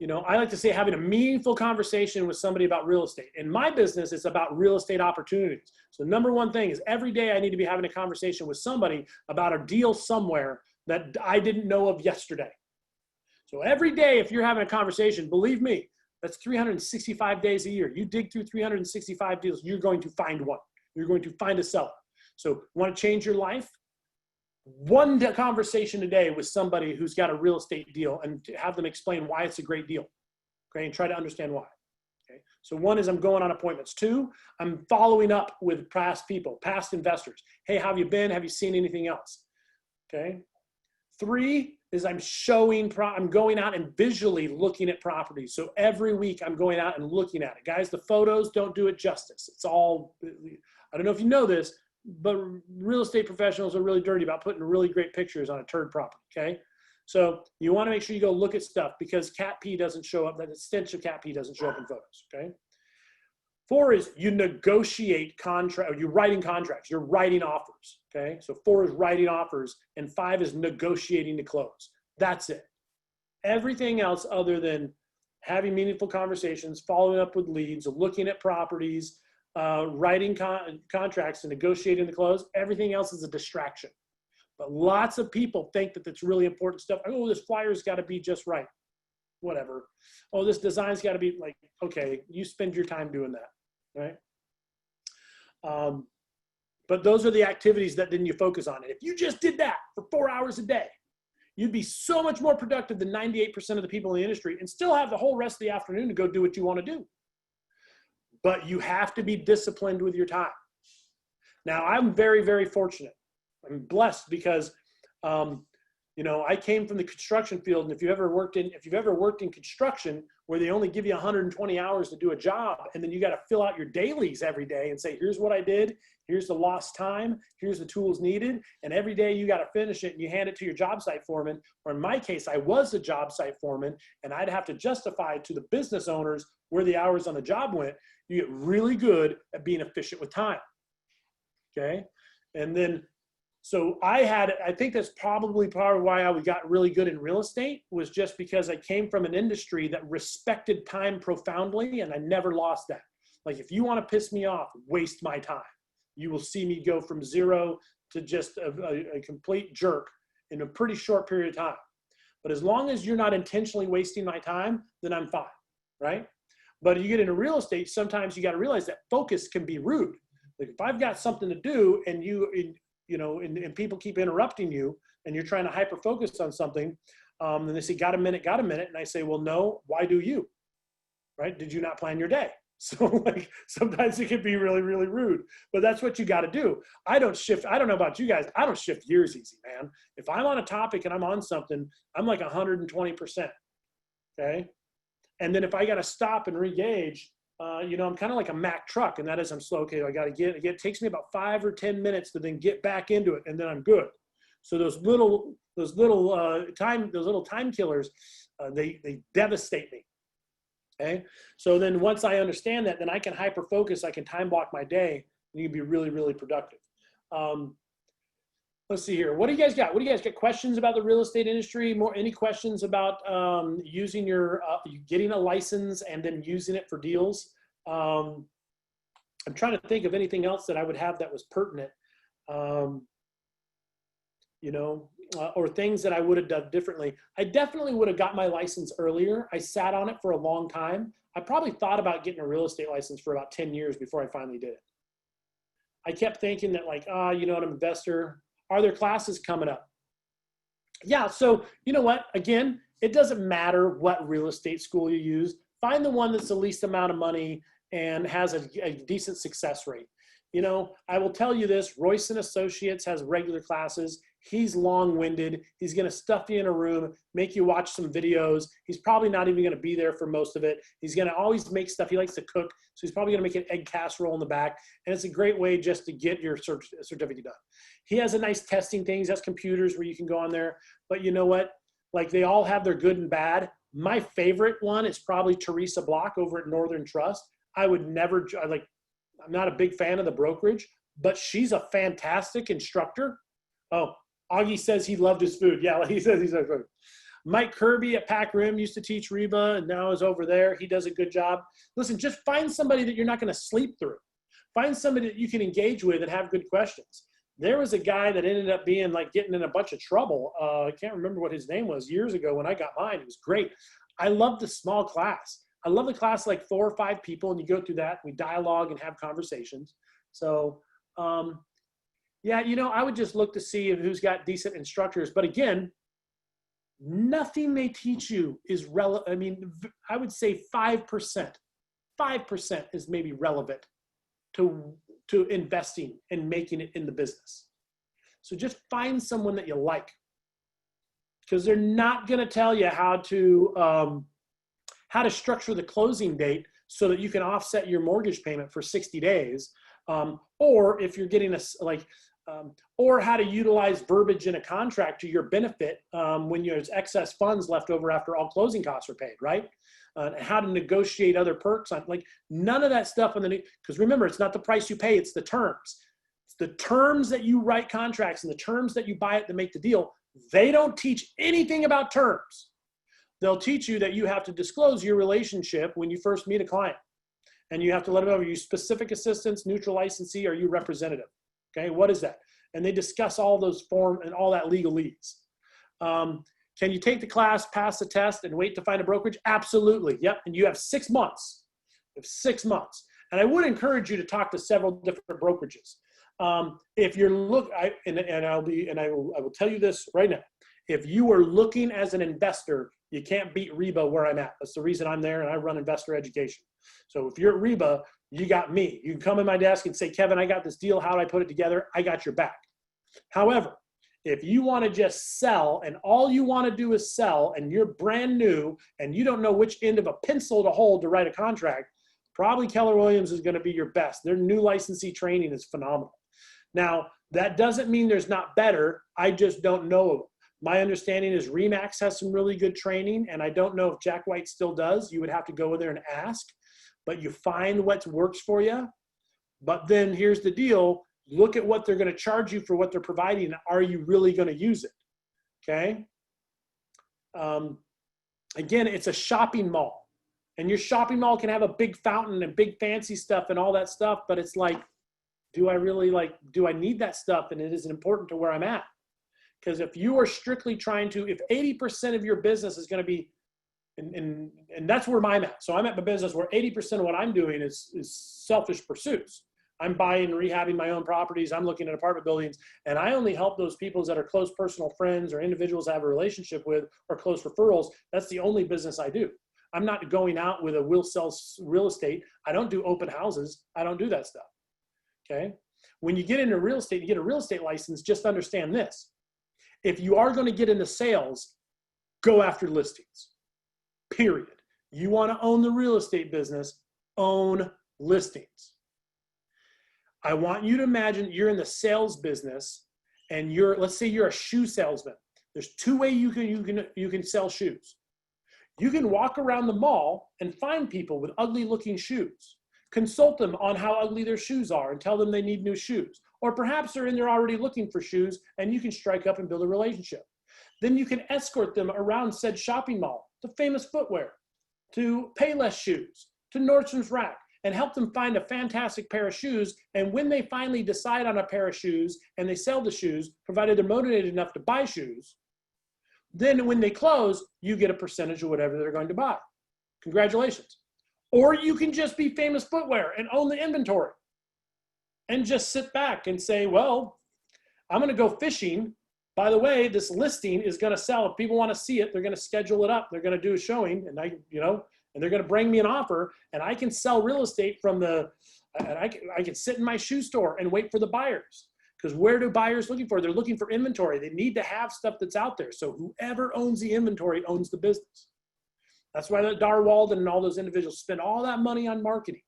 like to say having a meaningful conversation with somebody about real estate. In my business, it's about real estate opportunities. So number 1 thing is every day I need to be having a conversation with somebody about a deal somewhere that I didn't know of yesterday. So every day, if you're having a conversation, believe me, that's 365 days a year. You dig through 365 deals, you're going to find one. You're going to find a seller. So want to change your life? 1 conversation a day with somebody who's got a real estate deal, and to have them explain why it's a great deal. Okay, and try to understand why. Okay, so 1 is I'm going on appointments. 2, I'm following up with past people, past investors. Hey, how have you been? Have you seen anything else? Okay. 3 is I'm going out and visually looking at properties. So every week I'm going out and looking at it. Guys, the photos don't do it justice. It's all, I don't know if you know this, but real estate professionals are really dirty about putting really great pictures on a turd property, okay? So you want to make sure you go look at stuff, because cat pee doesn't show up, that stench of cat pee doesn't show up in photos, okay? 4 is you negotiate contract, or you're writing contracts, you're writing offers, okay? So 4 is writing offers, and 5 is negotiating to close. That's it. Everything else other than having meaningful conversations, following up with leads, looking at properties, writing contracts and negotiating to close, everything else is a distraction. But lots of people think that that's really important stuff. Oh, this flyer's got to be just right. Whatever. Oh, this design's got to be like, okay, you spend your time doing that, right? But those are the activities that then you focus on. And if you just did that for 4 hours a day, you'd be so much more productive than 98% of the people in the industry, and still have the whole rest of the afternoon to go do what you want to do. But you have to be disciplined with your time. Now, I'm very, very fortunate. I'm blessed because, I came from the construction field, and if you've ever worked in construction where they only give you 120 hours to do a job, and then you got to fill out your dailies every day and say, here's what I did, here's the lost time, here's the tools needed, and every day you got to finish it and you hand it to your job site foreman. Or in my case, I was a job site foreman, and I'd have to justify to the business owners where the hours on the job went. You get really good at being efficient with time. Okay, and then so I think that's probably part of why I got really good in real estate, was just because I came from an industry that respected time profoundly, and I never lost that. Like, if you want to piss me off, waste my time. You will see me go from 0 to just a complete jerk in a pretty short period of time. But as long as you're not intentionally wasting my time, then I'm fine, right? But you get into real estate, sometimes you got to realize that focus can be rude. Like, if I've got something to do and and people keep interrupting you, and you're trying to hyper focus on something, and they say, got a minute. And I say, well, no, why do you? Right? Did you not plan your day? So like, sometimes it can be really, really rude, but that's what you got to do. I don't know about you guys. I don't shift gears easy, man. If I'm on a topic and I'm on something, I'm like 120%. Okay. And then if I got to stop and re-gauge, I'm kind of like a Mack truck, and that is, I'm slow. Okay, I got to it takes me about 5 or 10 minutes to then get back into it, and then I'm good. So those little time killers, they devastate me. Okay. So then once I understand that, then I can hyper focus. I can time block my day, and you can be really, really productive. Let's see here. What do you guys got? What do you guys got? Questions about the real estate industry? Any questions about using getting a license and then using it for deals? I'm trying to think of anything else that I would have that was pertinent, or things that I would have done differently. I definitely would have got my license earlier. I sat on it for a long time. I probably thought about getting a real estate license for about 10 years before I finally did it. I kept thinking that like, I'm an investor. Are there classes coming up? Yeah, so you know what? Again, it doesn't matter what real estate school you use. Find the one that's the least amount of money and has a decent success rate. I will tell you this, Royce & Associates has regular classes. He's long-winded. He's going to stuff you in a room, make you watch some videos. He's probably not even going to be there for most of it. He's going to always make stuff. He likes to cook, so he's probably going to make an egg casserole in the back. And it's a great way just to get your certificate done. He has a nice testing things. That's computers where you can go on there. But you know what? Like they all have their good and bad. My favorite one is probably Teresa Block over at Northern Trust. I'm not a big fan of the brokerage, but she's a fantastic instructor. Oh, Augie says he loved his food. Yeah, he says he's like food. Mike Kirby at Pac Rim used to teach Reba and now is over there. He does a good job. Listen, just find somebody that you're not going to sleep through. Find somebody that you can engage with and have good questions. There was a guy that ended up being like getting in a bunch of trouble. I can't remember what his name was years ago when I got mine. It was great. I love the small class. I love the class like 4 or 5 people, and you go through that. We dialogue and have conversations. So, I would just look to see who's got decent instructors. But again, nothing they teach you is relevant. I mean, I would say 5%. 5% is maybe relevant to investing and making it in the business. So just find someone that you like, because they're not going to tell you how to structure the closing date so that you can offset your mortgage payment for 60 days. Or if you're getting or how to utilize verbiage in a contract to your benefit when there's excess funds left over after all closing costs are paid, right? How to negotiate other perks. None of that stuff because remember, it's not the price you pay, it's the terms. It's the terms that you write contracts and the terms that you buy it to make the deal. They don't teach anything about terms. They'll teach you that you have to disclose your relationship when you first meet a client. And you have to let them know, are you specific assistance, neutral licensee, are you representative? Okay, what is that? And they discuss all those form and all that legalese. Can you take the class, pass the test, and wait to find a brokerage? Absolutely, yep, and you have 6 months. You have 6 months. And I would encourage you to talk to several different brokerages. If you're I will tell you this right now. If you are looking as an investor, you can't beat Reba where I'm at. That's the reason I'm there, and I run investor education. So if you're at Reba, you got me. You can come in my desk and say, Kevin, I got this deal. How do I put it together? I got your back. However, if you want to just sell and all you want to do is sell and you're brand new and you don't know which end of a pencil to hold to write a contract, probably Keller Williams is going to be your best. Their new licensee training is phenomenal. Now, that doesn't mean there's not better. I just don't know of them. My understanding is RE/MAX has some really good training, and I don't know if Jack White still does. You would have to go in there and ask, but you find what works for you. But then here's the deal. Look at what they're going to charge you for what they're providing. Are you really going to use it? Okay. Again, it's a shopping mall, and your shopping mall can have a big fountain and big fancy stuff and all that stuff. But it's like, do I need that stuff? And it isn't important to where I'm at. Because if you are strictly if 80% of your business is going to be, and that's where I'm at. So I'm at my business where 80% of what I'm doing is selfish pursuits. I'm buying and rehabbing my own properties. I'm looking at apartment buildings, and I only help those people that are close personal friends or individuals I have a relationship with or close referrals. That's the only business I do. I'm not going out with a will sell real estate. I don't do open houses. I don't do that stuff. Okay. When you get into real estate, you get a real estate license, just understand this. If you are going to get into sales, go after listings, period. You want to own the real estate business, own listings. I want you to imagine you're in the sales business and let's say you're a shoe salesman. There's two ways you can sell shoes. You can walk around the mall and find people with ugly looking shoes. Consult them on how ugly their shoes are and tell them they need new shoes. Or perhaps they're in there already looking for shoes and you can strike up and build a relationship. Then you can escort them around said shopping mall to Famous Footwear, to Payless Shoes, to Nordstrom's Rack, and help them find a fantastic pair of shoes. And when they finally decide on a pair of shoes and they sell the shoes, provided they're motivated enough to buy shoes, then when they close, you get a percentage of whatever they're going to buy. Congratulations. Or you can just be Famous Footwear and own the inventory and just sit back and say, well, I'm going to go fishing. By the way, this listing is going to sell. If people want to see it, they're going to schedule it up. They're going to do a showing, and and they're going to bring me an offer, and I can sell real estate and I can sit in my shoe store and wait for the buyers. Because where do buyers looking for? They're looking for inventory. They need to have stuff that's out there. So whoever owns the inventory owns the business. That's why Dar Walden and all those individuals spend all that money on marketing.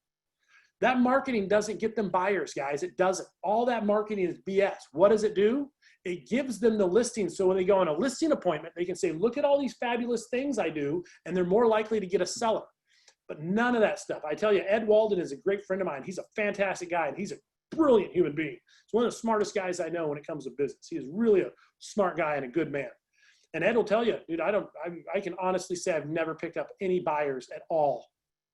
That marketing doesn't get them buyers, guys. It doesn't. All that marketing is BS. What does it do? It gives them the listing. So when they go on a listing appointment, they can say, look at all these fabulous things I do, and they're more likely to get a seller. But none of that stuff. I tell you, Ed Walden is a great friend of mine. He's a fantastic guy, and he's a brilliant human being. He's one of the smartest guys I know when it comes to business. He is really a smart guy and a good man. And Ed will tell you, dude, I can honestly say I've never picked up any buyers at all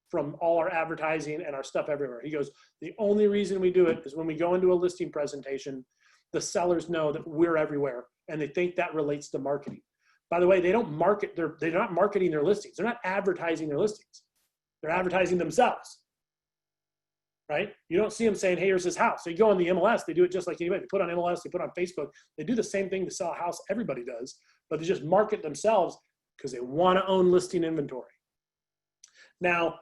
from all our advertising and our stuff everywhere. He goes, the only reason we do it is when we go into a listing presentation, the sellers know that we're everywhere and they think that relates to marketing. By the way, they're not marketing their listings. They're not advertising their listings. They're advertising themselves, right? You don't see them saying, hey, here's this house. They go on the MLS. They do it just like anybody. They put on MLS, they put on Facebook. They do the same thing to sell a house. Everybody does, but they just market themselves because they want to own listing inventory. Now,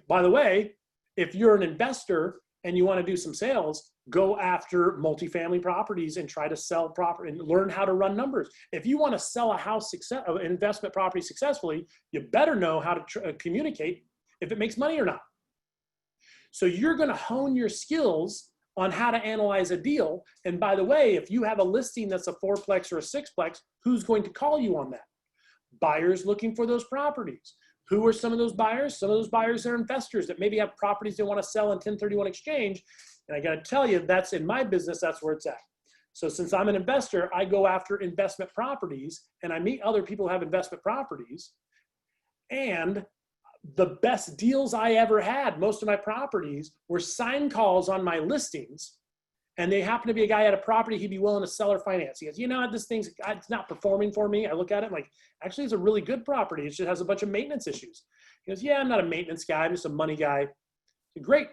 by the way, if you're an investor and you want to do some sales, go after multifamily properties and try to sell property and learn how to run numbers. If you want to sell a house, an investment property successfully, you better know how to communicate if it makes money or not. So you're going to hone your skills on how to analyze a deal. And by the way, if you have a listing that's a 4-plex or a 6-plex, who's going to call you on that? Buyers looking for those properties. Who are some of those buyers? Some of those buyers are investors that maybe have properties they want to sell in 1031 exchange. And I got to tell you, that's in my business, that's where it's at. So since I'm an investor, I go after investment properties and I meet other people who have investment properties. And the best deals I ever had, most of my properties were sign calls on my listings. And they happen to be a guy at a property he'd be willing to sell or finance. He goes, you know, this thing's it's not performing for me. I look at it, I'm like, actually, it's a really good property. It just has a bunch of maintenance issues. He goes, yeah, I'm not a maintenance guy. I'm just a money guy. Said, great.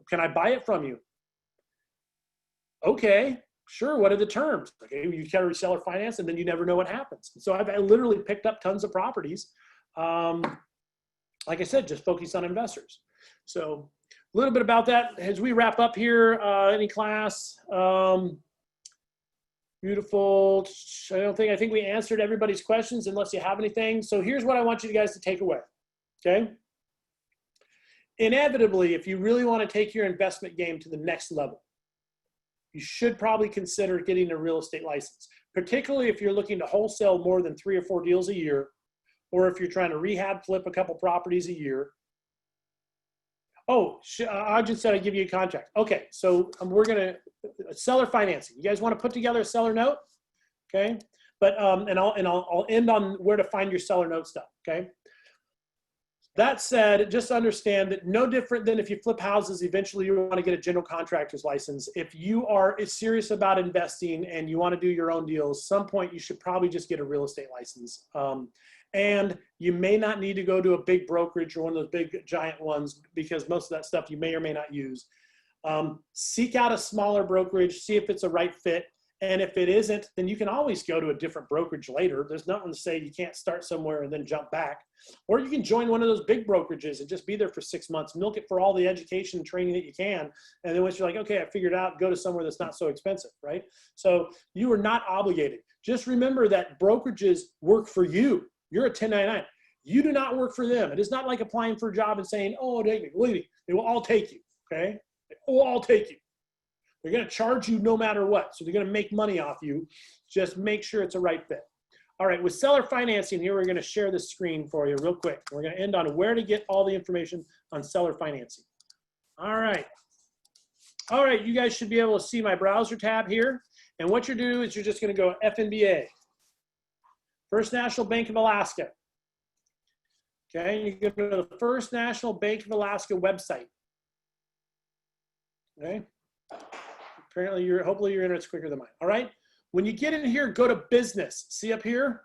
Can I buy it from you? Okay, sure. What are the terms? Okay, you carry seller finance, and then you never know what happens. So I literally picked up tons of properties. Like I said, just focus on investors. So a little bit about that as we wrap up here. Any class? Beautiful. I think we answered everybody's questions unless you have anything. So here's what I want you guys to take away. Okay. Inevitably, if you really want to take your investment game to the next level, you should probably consider getting a real estate license, particularly if you're looking to wholesale more than 3 or 4 deals a year, or if you're trying to rehab flip a couple properties a year. Oh, Ajit said I'd give you a contract. Okay, so we're gonna seller financing. You guys want to put together a seller note? Okay, but and I'll end on where to find your seller note stuff. Okay. That said, just understand that no different than if you flip houses, eventually you want to get a general contractor's license. If you are serious about investing and you want to do your own deals, some point you should probably just get a real estate license. And you may not need to go to a big brokerage or one of those big giant ones because most of that stuff you may or may not use. Seek out a smaller brokerage, see if it's a right fit. And if it isn't, then you can always go to a different brokerage later. There's nothing to say you can't start somewhere and then jump back. Or you can join one of those big brokerages and just be there for 6 months, milk it for all the education and training that you can. And then once you're like, okay, I figured it out, go to somewhere that's not so expensive, right? So you are not obligated. Just remember that brokerages work for you. You're a 1099. You do not work for them. It is not like applying for a job and saying, oh, take me, believe me, they will all take you, okay? They will all take you. They're going to charge you no matter what. So they're going to make money off you. Just make sure it's a right fit. All right, with seller financing here, we're going to share the screen for you real quick. We're going to end on where to get all the information on seller financing. All right. All right, you guys should be able to see my browser tab here. And what you're doing is you're just going to go FNBA, First National Bank of Alaska. Okay, you go to the First National Bank of Alaska website. Okay. Apparently, hopefully your internet's quicker than mine. All right. When you get in here, go to business. See up here?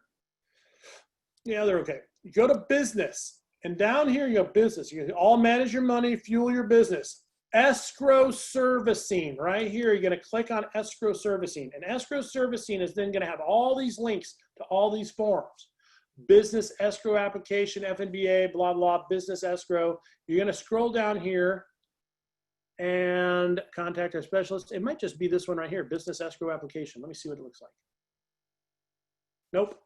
Yeah, they're okay. You go to business, and down here you go business. You can all manage your money, fuel your business. Escrow servicing, right here. You're going to click on escrow servicing, and escrow servicing is then going to have all these links to all these forms. Business escrow application, FNBA, blah, blah, business escrow. You're going to scroll down here and contact our specialist. It might just be this one right here, business escrow application. Let me see what it looks like. Nope.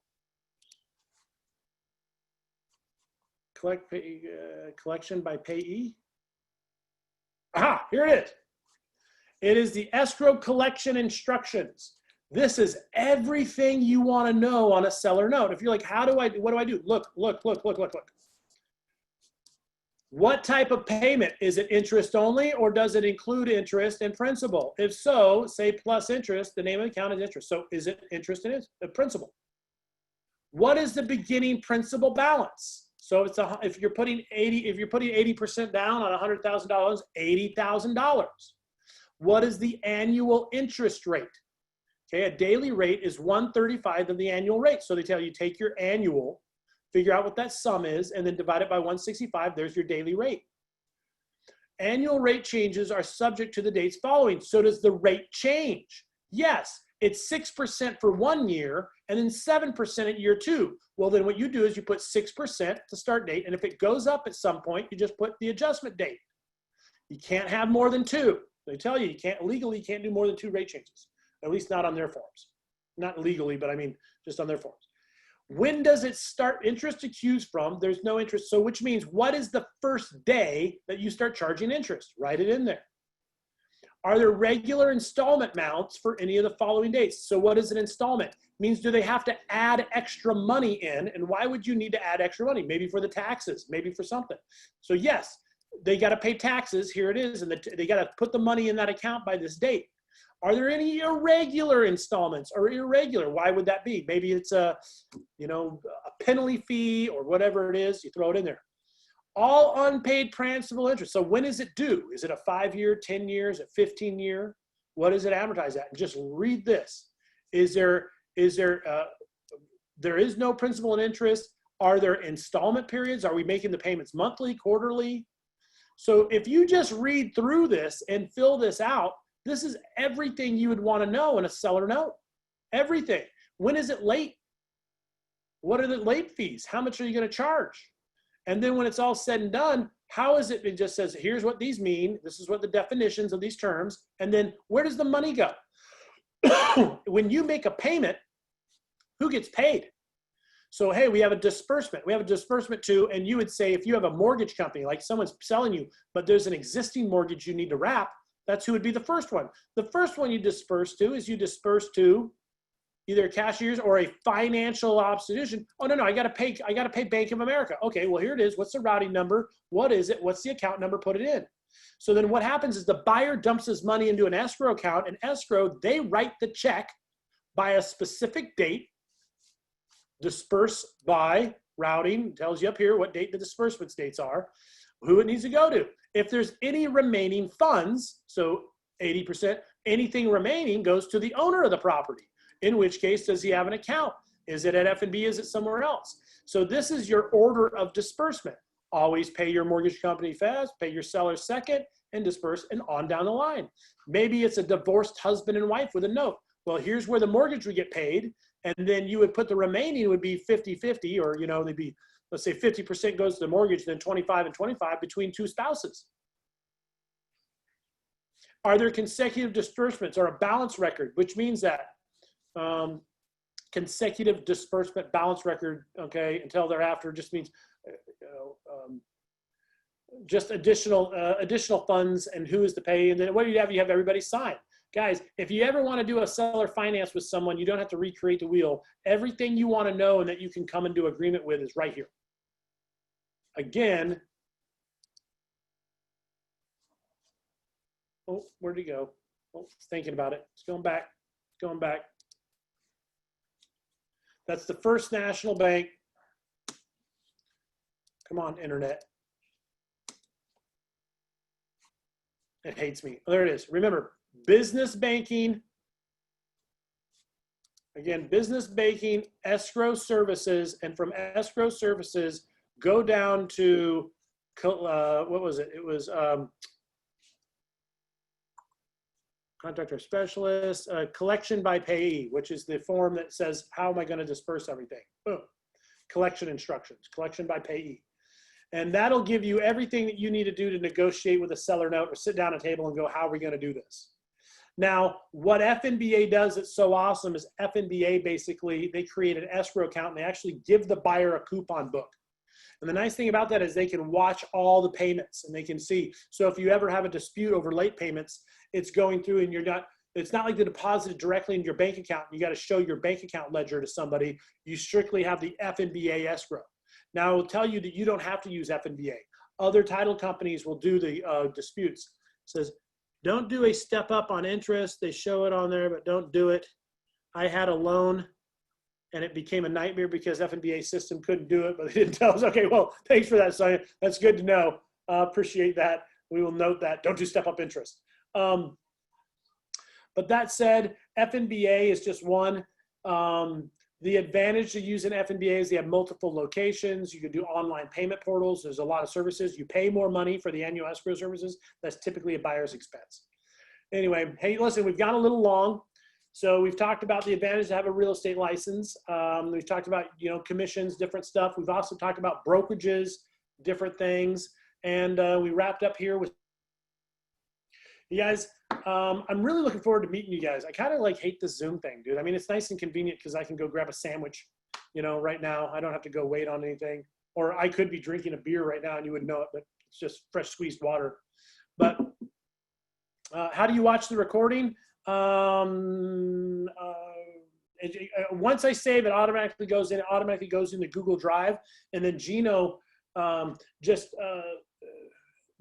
Collection by payee. Aha, here it is. It is the escrow collection instructions. This is everything you want to know on a seller note. If you're like, what do I do? Look. What type of payment? Is it interest only, or does it include interest and principal? If so, say plus interest, the name of the account is interest. So is it interest and principal? What is the beginning principal balance? So if you're putting 80% down on $100,000, $80,000. What is the annual interest rate? Okay, a daily rate is 1/35 of the annual rate. So they tell you take your annual, figure out what that sum is, and then divide it by 165. There's your daily rate. Annual rate changes are subject to the dates following. So does the rate change? Yes, it's 6% for 1 year and then 7% at year 2. Well, then what you do is you put 6% to start date, and if it goes up at some point, you just put the adjustment date. You can't have more than 2. They tell you legally you can't do more than 2 rate changes, at least not on their forms. Not legally, but I mean just on their forms. When does it start? Interest accrues from, there's no interest. So which means what is the first day that you start charging interest? Write it in there. Are there regular installment amounts for any of the following dates? So what is an installment? It means do they have to add extra money in? And why would you need to add extra money? Maybe for the taxes, maybe for something. So yes, they got to pay taxes. Here it is. And they got to put the money in that account by this date. Are there any irregular installments or irregular? Why would that be? Maybe it's a penalty fee or whatever it is. You throw it in there. All unpaid principal interest. So when is it due? Is it a 5-year, 10 years, a 15-year? What does it amortize at? And just read this. There is no principal and interest. Are there installment periods? Are we making the payments monthly, quarterly? So if you just read through this and fill this out, this is everything you would want to know in a seller note. Everything. When is it late? What are the late fees? How much are you going to charge? And then when it's all said and done, how is it? It just says, here's what these mean. This is what the definitions of these terms. And then where does the money go? When you make a payment, who gets paid? So, hey, we have a disbursement. We have a disbursement too. And you would say, if you have a mortgage company, like someone's selling you, but there's an existing mortgage you need to wrap, that's who would be the first one. The first one you disperse to is you disperse to either cashiers or a financial institution. Oh, no, I got to pay Bank of America. Okay, well, here it is. What's the routing number? What is it? What's the account number? Put it in. So then what happens is the buyer dumps his money into an escrow account, and escrow, they write the check by a specific date, disperse by routing, tells you up here what date the disbursement dates are, who it needs to go to. If there's any remaining funds, so 80%, anything remaining goes to the owner of the property. In which case, does he have an account? Is it at F&B? Is it somewhere else? So this is your order of disbursement. Always pay your mortgage company first, pay your seller second, and disperse, and on down the line. Maybe it's a divorced husband and wife with a note. Well, here's where the mortgage would get paid, and then you would put the remaining would be 50-50, or they'd be, let's say 50% goes to the mortgage, then 25 and 25 between 2 spouses. Are there consecutive disbursements or a balance record, which means that consecutive disbursement balance record, okay, until thereafter just means just additional funds and who is to pay. And then what do you have? You have everybody sign. Guys, if you ever want to do a seller finance with someone, you don't have to recreate the wheel. Everything you want to know and that you can come into agreement with is right here. Again, oh, where'd he go? Oh, thinking about it. It's going back, going back. That's the First National Bank. Come on, internet. It hates me. There it is. Remember, business banking. Again, business banking, escrow services, and from escrow services, go down to, what was it? It was contractor specialist, collection by payee, which is the form that says, how am I going to disperse everything? Boom. Collection instructions, collection by payee. And that'll give you everything that you need to do to negotiate with a seller note or sit down at a table and go, how are we going to do this? Now, what FNBA does that's so awesome is FNBA basically, they create an escrow account and they actually give the buyer a coupon book. And the nice thing about that is they can watch all the payments and they can see. So if you ever have a dispute over late payments, it's going through and it's not like they deposited directly in your bank account. You got to show your bank account ledger to somebody. You strictly have the FNBA escrow. Now, I will tell you that you don't have to use FNBA. Other title companies will do the disputes. It says, don't do a step up on interest. They show it on there, but don't do it. I had a loan and it became a nightmare because FNBA system couldn't do it, but they didn't tell us. Okay, well, thanks for that, Sonia. That's good to know. Appreciate that. We will note that. Don't do step up interest. But that said, FNBA is just one. The advantage to using FNBA is they have multiple locations. You can do online payment portals. There's a lot of services. You pay more money for the annual escrow services. That's typically a buyer's expense. Anyway, hey, listen, we've gone a little long. So we've talked about the advantage to have a real estate license. We've talked about, commissions, different stuff. We've also talked about brokerages, different things. And we wrapped up here with you guys. I'm really looking forward to meeting you guys. I kind of hate this Zoom thing, dude. I mean, it's nice and convenient because I can go grab a sandwich, right now. I don't have to go wait on anything. Or I could be drinking a beer right now and you wouldn't know it, but it's just fresh squeezed water. But how do you watch the recording? Once I save, it automatically goes in. It automatically goes into Google Drive. And then Gino,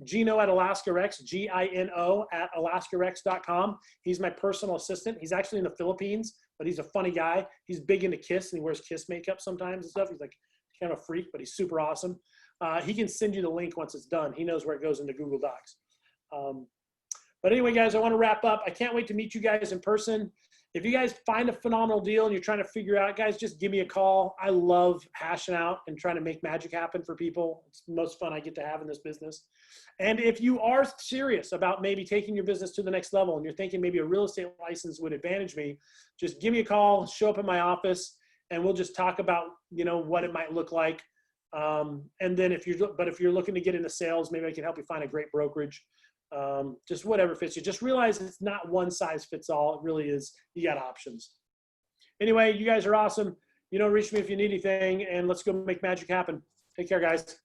Gino at AlaskaRex, Gino at AlaskaRex.com. He's my personal assistant. He's actually in the Philippines, but he's a funny guy. He's big into Kiss and he wears Kiss makeup sometimes and stuff. He's kind of a freak, but he's super awesome. He can send you the link once it's done. He knows where it goes into Google Docs. But anyway, guys, I want to wrap up. I can't wait to meet you guys in person. If you guys find a phenomenal deal and you're trying to figure out, guys, just give me a call. I love hashing out and trying to make magic happen for people. It's the most fun I get to have in this business. And if you are serious about maybe taking your business to the next level and you're thinking maybe a real estate license would advantage me, just give me a call, show up in my office, and we'll just talk about, what it might look like. And then if you're looking to get into sales, maybe I can help you find a great brokerage. Just whatever fits you. Just realize it's not one size fits all. It really is. You got options. Anyway, you guys are awesome. Reach me if you need anything, and let's go make magic happen. Take care, guys.